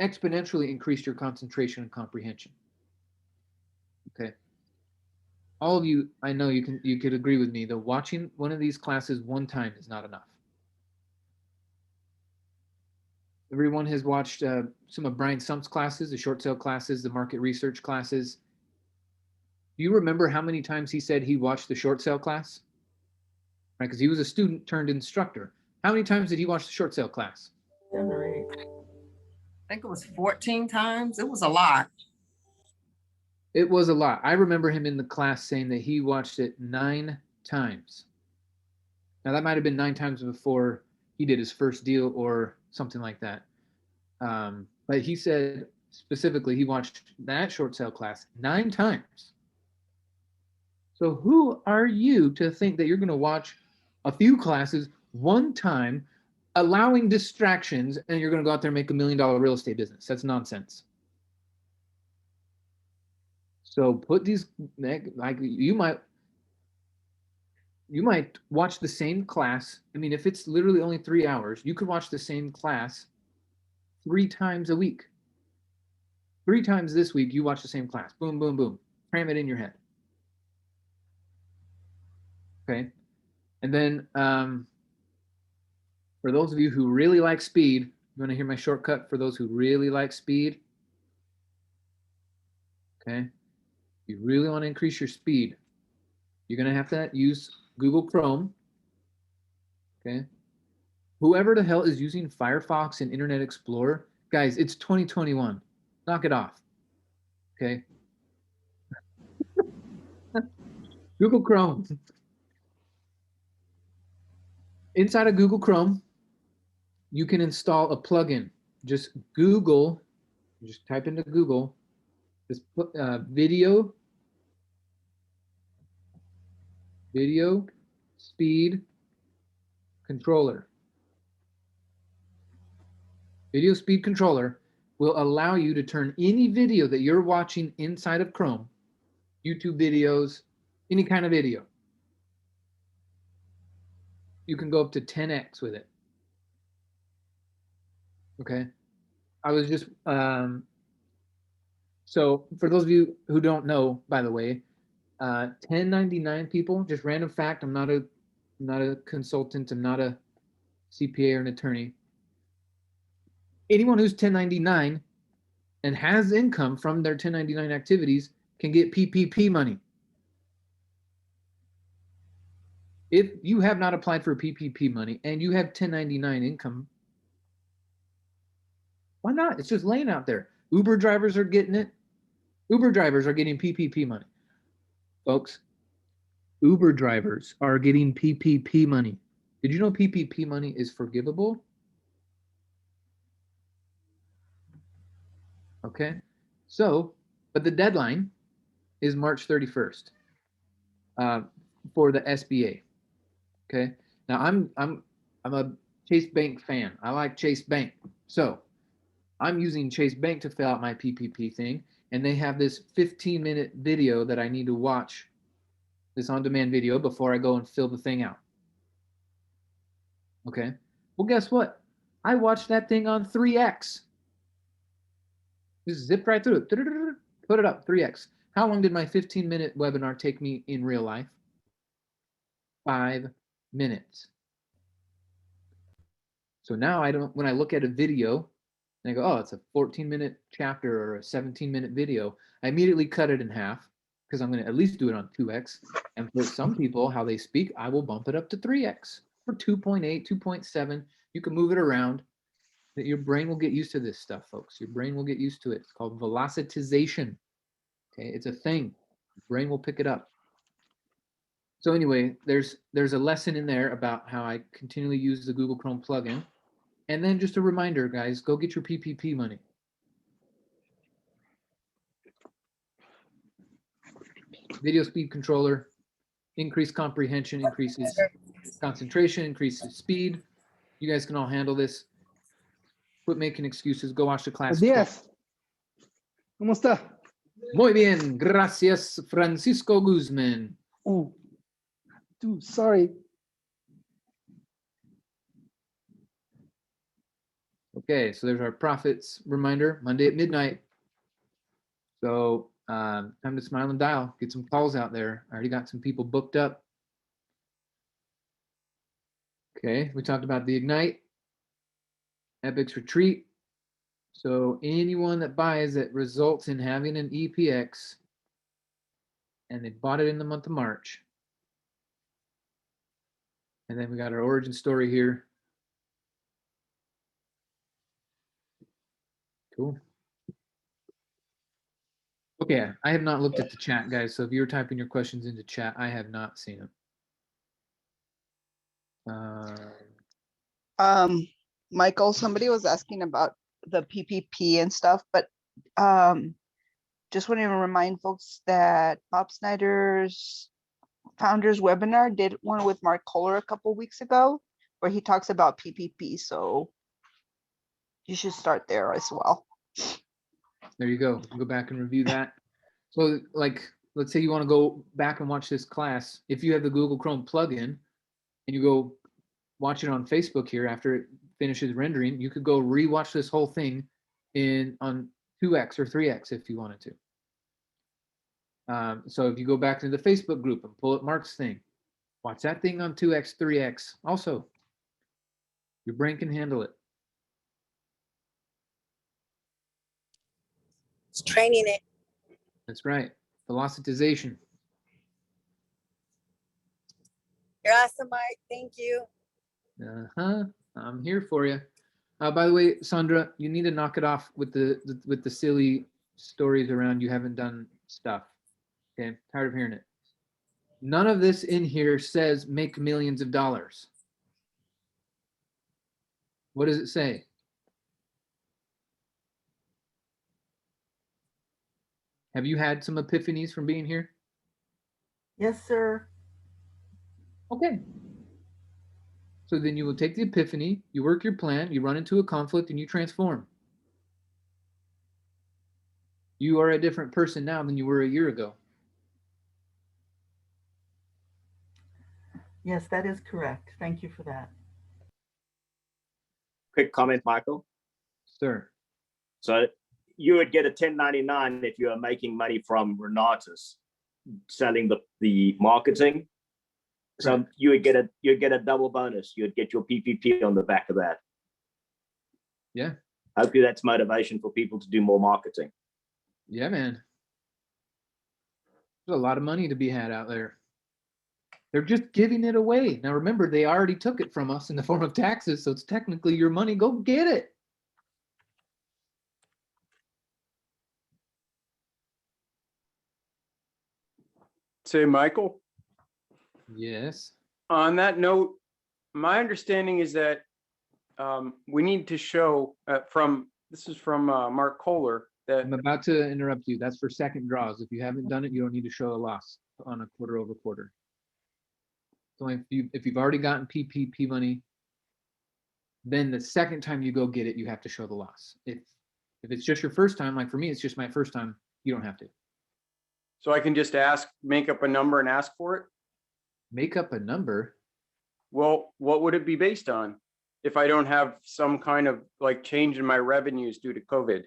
exponentially increased your concentration and comprehension. Okay. All of you, I know you could agree with me that watching one of these classes 1 time is not enough. Everyone has watched some of Brian Sump's classes, the short sale classes, the market research classes. Do you remember how many times he said he watched the short sale class? Right, because he was a student turned instructor. How many times did he watch the short sale class? 7 or 8. I think it was 14 times. It was a lot. It was a lot. I remember him in the class saying that he watched it 9 times. Now that might have been 9 times before he did his first deal or something like that. But he said specifically he watched that short sale class 9 times. So who are you to think that you're going to watch a few classes 1 time, allowing distractions, and you're going to go out there and make $1 million real estate business? That's nonsense. So put these, like you might watch the same class. I mean, if it's literally only 3 hours, you could watch the same class 3 times a week. 3 times this week, you watch the same class. Boom, boom, boom. Cram it in your head. Okay. And then for those of you who really like speed, you want to hear my shortcut for those who really like speed? Okay. You really want to increase your speed, you're going to have to use Google Chrome. Okay. Whoever the hell is using Firefox and Internet Explorer, guys, it's 2021. Knock it off. Okay. Google Chrome. Inside of Google Chrome, you can install a plugin. Just type into Google, just put video speed controller. Video speed controller will allow you to turn any video that you're watching inside of Chrome, YouTube videos, any kind of video. You can go up to 10x with it. Okay. I was just, so for those of you who don't know, by the way, 1099 people, just random fact, I'm not a consultant, I'm not a CPA or an attorney. Anyone who's 1099 and has income from their 1099 activities can get PPP money. If you have not applied for PPP money and you have 1099 income, why not? It's just laying out there. Uber drivers are getting it. Uber drivers are getting PPP money. Folks, Uber drivers are getting PPP money. Did you know PPP money is forgivable? Okay. So, but the deadline is March 31st for the SBA. Okay. Now I'm a Chase Bank fan. I like Chase Bank. So I'm using Chase Bank to fill out my PPP thing. And they have this 15-minute video that I need to watch, this on-demand video, before I go and fill the thing out. Okay. Well, guess what? I watched that thing on 3x. Just zipped right through it. Put it up, 3x. How long did my 15-minute webinar take me in real life? 5 minutes. So now when I look at a video and I go, oh, it's a 14-minute chapter or a 17-minute video, I immediately cut it in half because I'm going to at least do it on 2x. And for some people, how they speak, I will bump it up to 3x or 2.8, 2.7. You can move it around. Your brain will get used to this stuff, folks. Your brain will get used to it. It's called velocitization. Okay, it's a thing. Your brain will pick it up. So anyway, there's a lesson in there about how I continually use the Google Chrome plugin. And then just a reminder, guys, go get your PPP money. Video speed controller, increased comprehension increases concentration, increases speed. You guys can all handle this. Quit making excuses. Go watch the class. Buenos días. ¿Cómo está? Muy bien, gracias, Francisco Guzman. Oh, dude, sorry. Okay, so there's our profits reminder, Monday at midnight. So time to smile and dial. Get some calls out there. I already got some people booked up. Okay, we talked about the Ignite, Epic's Retreat. So anyone that buys that results in having an EPX and they bought it in the month of March. And then we got our origin story here. Cool. Okay, I have not looked at the chat, guys. So if you're typing your questions into chat, I have not seen them. Michael, somebody was asking about the PPP and stuff, but just want to remind folks that Bob Snyder's founders webinar did one with Mark Kohler a couple weeks ago, where he talks about PPP. So you should start there as well. There you go. Go back and review that. So like, let's say you want to go back and watch this class. If you have the Google Chrome plugin and you go watch it on Facebook here after it finishes rendering, you could go rewatch this whole thing on 2x or 3x if you wanted to. So if you go back to the Facebook group and pull up Mark's thing, watch that thing on 2x, 3x. Also, your brain can handle it. It's training it. That's right. Velocitization. You're awesome, Mike. Thank you. I'm here for you. By the way, Sandra, you need to knock it off with the silly stories around you haven't done stuff. Okay, tired of hearing it. None of this in here says make millions of dollars. What does it say? Have you had some epiphanies from being here? Yes, sir. Okay. So then you will take the epiphany, you work your plan, you run into a conflict, and you transform. You are a different person now than you were a year ago. Yes, that is correct. Thank you for that. Quick comment, Michael. Sir. So you would get a 1099 if you are making money from Renatus selling the marketing. So right. you'd get a double bonus. You'd get your PPP on the back of that. Yeah. Hopefully that's motivation for people to do more marketing. Yeah, man. There's a lot of money to be had out there. They're just giving it away. Now remember, they already took it from us in the form of taxes, so it's technically your money. Go get it. Say, Michael? Yes. On that note, my understanding is that we need to show this is from Mark Kohler, that I'm about to interrupt you. That's for second draws. If you haven't done it, you don't need to show a loss on a quarter over quarter. So if you've already gotten PPP money, then the second time you go get it, you have to show the loss. If it's just your first time, like for me, it's just my first time, you don't have to. So I can just make up a number and ask for it? Make up a number? Well, what would it be based on if I don't have some kind of like change in my revenues due to COVID?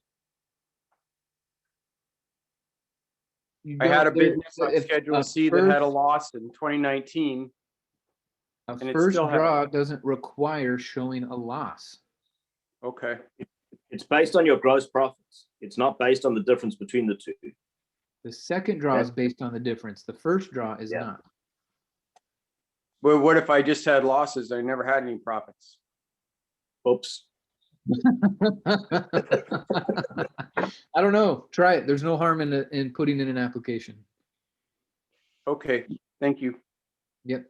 I had a business on Schedule C that had a loss in 2019. A first draw doesn't require showing a loss. Okay. It's based on your gross profits. It's not based on the difference between the two. The second draw is based on the difference. The first draw is not. But what if I just had losses? I never had any profits. Oops. I don't know. Try it. There's no harm in putting in an application. Okay. Thank you. Yep.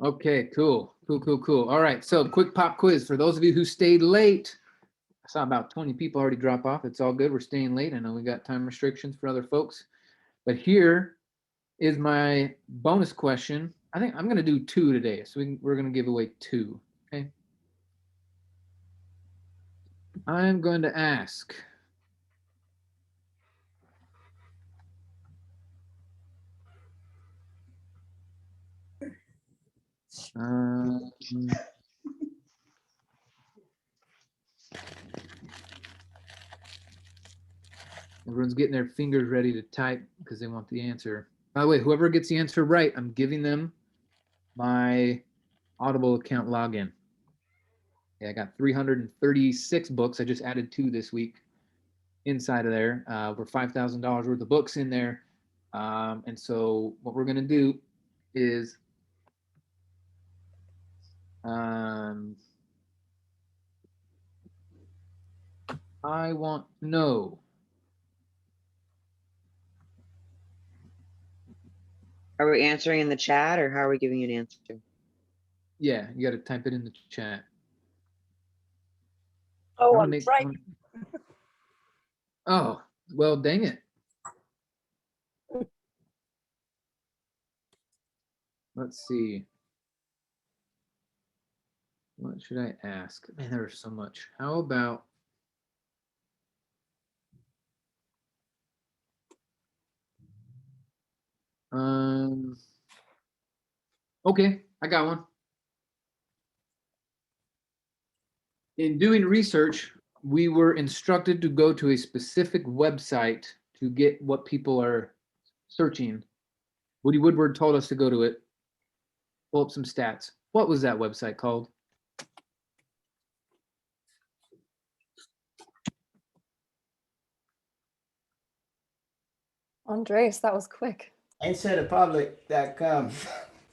Okay, cool. All right, so quick pop quiz for those of you who stayed late. I saw about 20 people already drop off. It's all good. We're staying late. I know we got time restrictions for other folks. But here is my bonus question. I think I'm going to do 2 today. So we're going to give away 2. Okay. I'm going to ask. Everyone's getting their fingers ready to type because they want the answer. By the way, whoever gets the answer right, I'm giving them my Audible account login. Yeah, I got 336 books. I just added 2 this week inside of there. Over $5,000 worth of books in there. And so what we're going to do is I want to know. Are we answering in the chat or how are we giving you an answer? Yeah, you got to type it in the chat. Oh, I'm right. Oh, well, dang it. Let's see. What should I ask? Man, there's so much. How about okay, I got one. In doing research, we were instructed to go to a specific website to get what people are searching. Woody Woodward told us to go to it, pull up some stats. What was that website called? Andres, that was quick. Answerthepublic.com.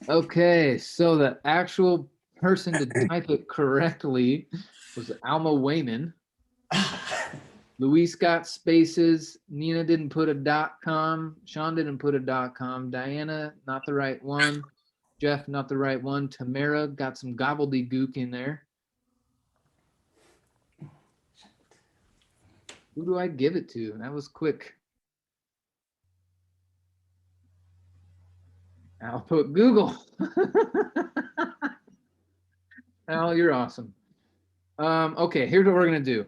Okay, so the actual person to type it correctly was Alma Wayman. Luis got spaces. Nina didn't put a .com. Sean didn't put a .com. Diana, not the right one. Jeff, not the right one. Tamara got some gobbledygook in there. Who do I give it to? That was quick. I'll put Google. Al, you're awesome. Okay, here's what we're gonna do.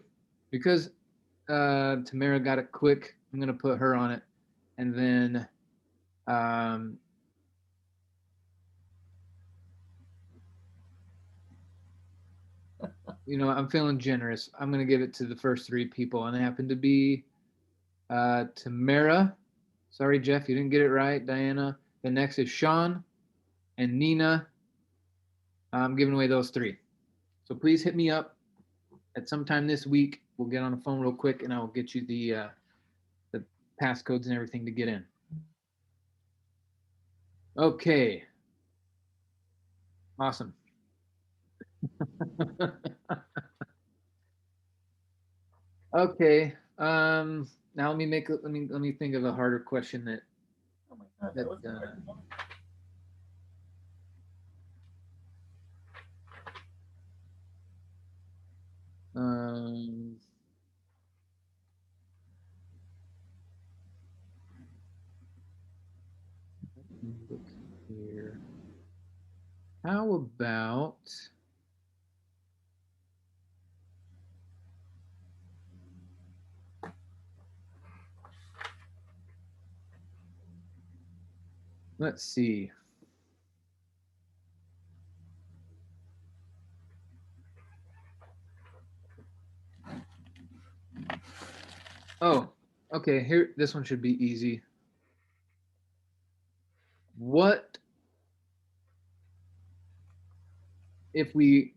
Because Tamara got it quick, I'm gonna put her on it, and then you know, I'm feeling generous. I'm gonna give it to the first 3 people, and they happen to be Tamara. Sorry, Jeff, you didn't get it right. Diana. The next is Sean and Nina. I'm giving away those 3. So please hit me up at some time this week. We'll get on the phone real quick, and I will get you the passcodes and everything to get in. Okay. Awesome. Okay. Now let me think of a harder question that. Oh my God, that was Look here. How about let's see. Oh, okay. Here, this one should be easy. What if we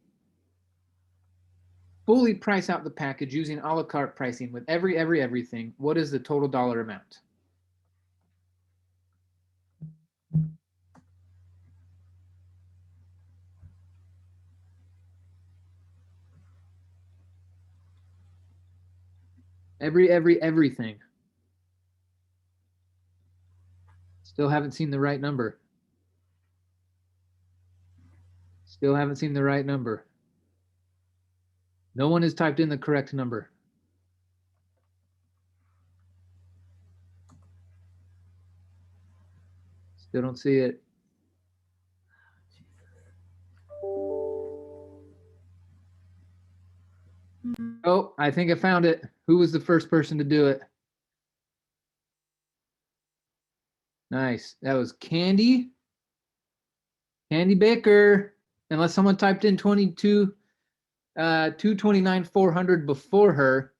fully price out the package using a la carte pricing with everything? What is the total dollar amount? Everything. Still haven't seen the right number. Still haven't seen the right number. No one has typed in the correct number. Still don't see it. Oh, I think I found it. Who was the first person to do it? Nice. That was Candy. Candy Baker. Unless someone typed in 229 400 before her.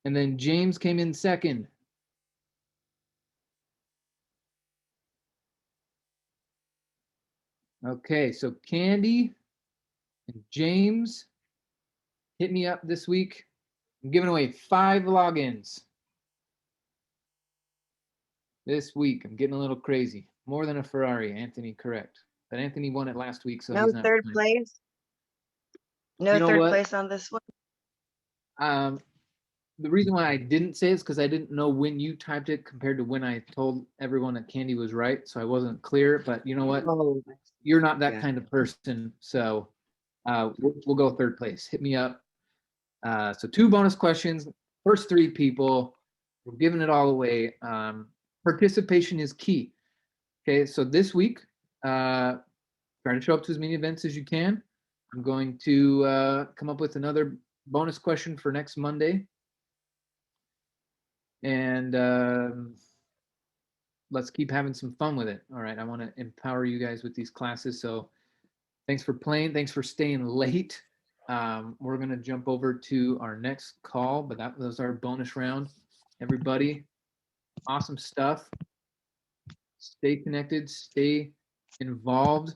And then James came in second. Okay, so Candy and James hit me up this week. I'm giving away 5 logins this week. I'm getting a little crazy. More than a Ferrari, Anthony, correct. But Anthony won it last week, so No he's not third playing. place. No You know third what? place on this one. The reason why I didn't say it is because I didn't know when you typed it compared to when I told everyone that Candy was right, so I wasn't clear. But you know what? Oh, You're not that yeah. kind of person, so we'll go third place. Hit me up. So 2 bonus questions. First 3 people. We're giving it all away. Participation is key. Okay, so this week, try to show up to as many events as you can. I'm going to come up with another bonus question for next Monday. And let's keep having some fun with it. All right, I want to empower you guys with these classes. So thanks for playing. Thanks for staying late. We're going to jump over to our next call, but that was our bonus round. Everybody, awesome stuff. Stay connected, stay involved.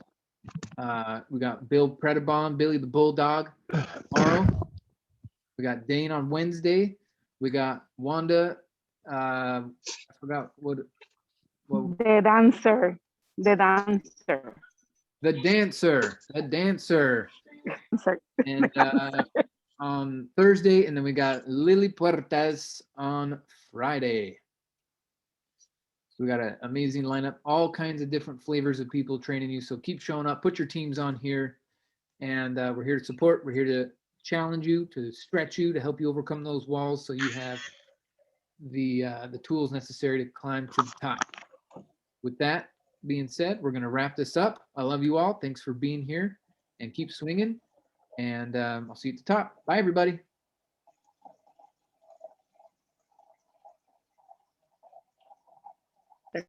We got Bill Predabon, Billy the Bulldog tomorrow. We got Dane on Wednesday. We got Wanda. I forgot what The dancer. The dancer. the dancer. And on Thursday, and then we got Lily Puertas on Friday. So we got an amazing lineup, all kinds of different flavors of people training you. So keep showing up, put your teams on here, and we're here to support. We're here to challenge you, to stretch you, to help you overcome those walls, so you have the tools necessary to climb to the top. With that being said, we're going to wrap this up. I love you all. Thanks for being here, and keep swinging. And I'll see you at the top. Bye, everybody.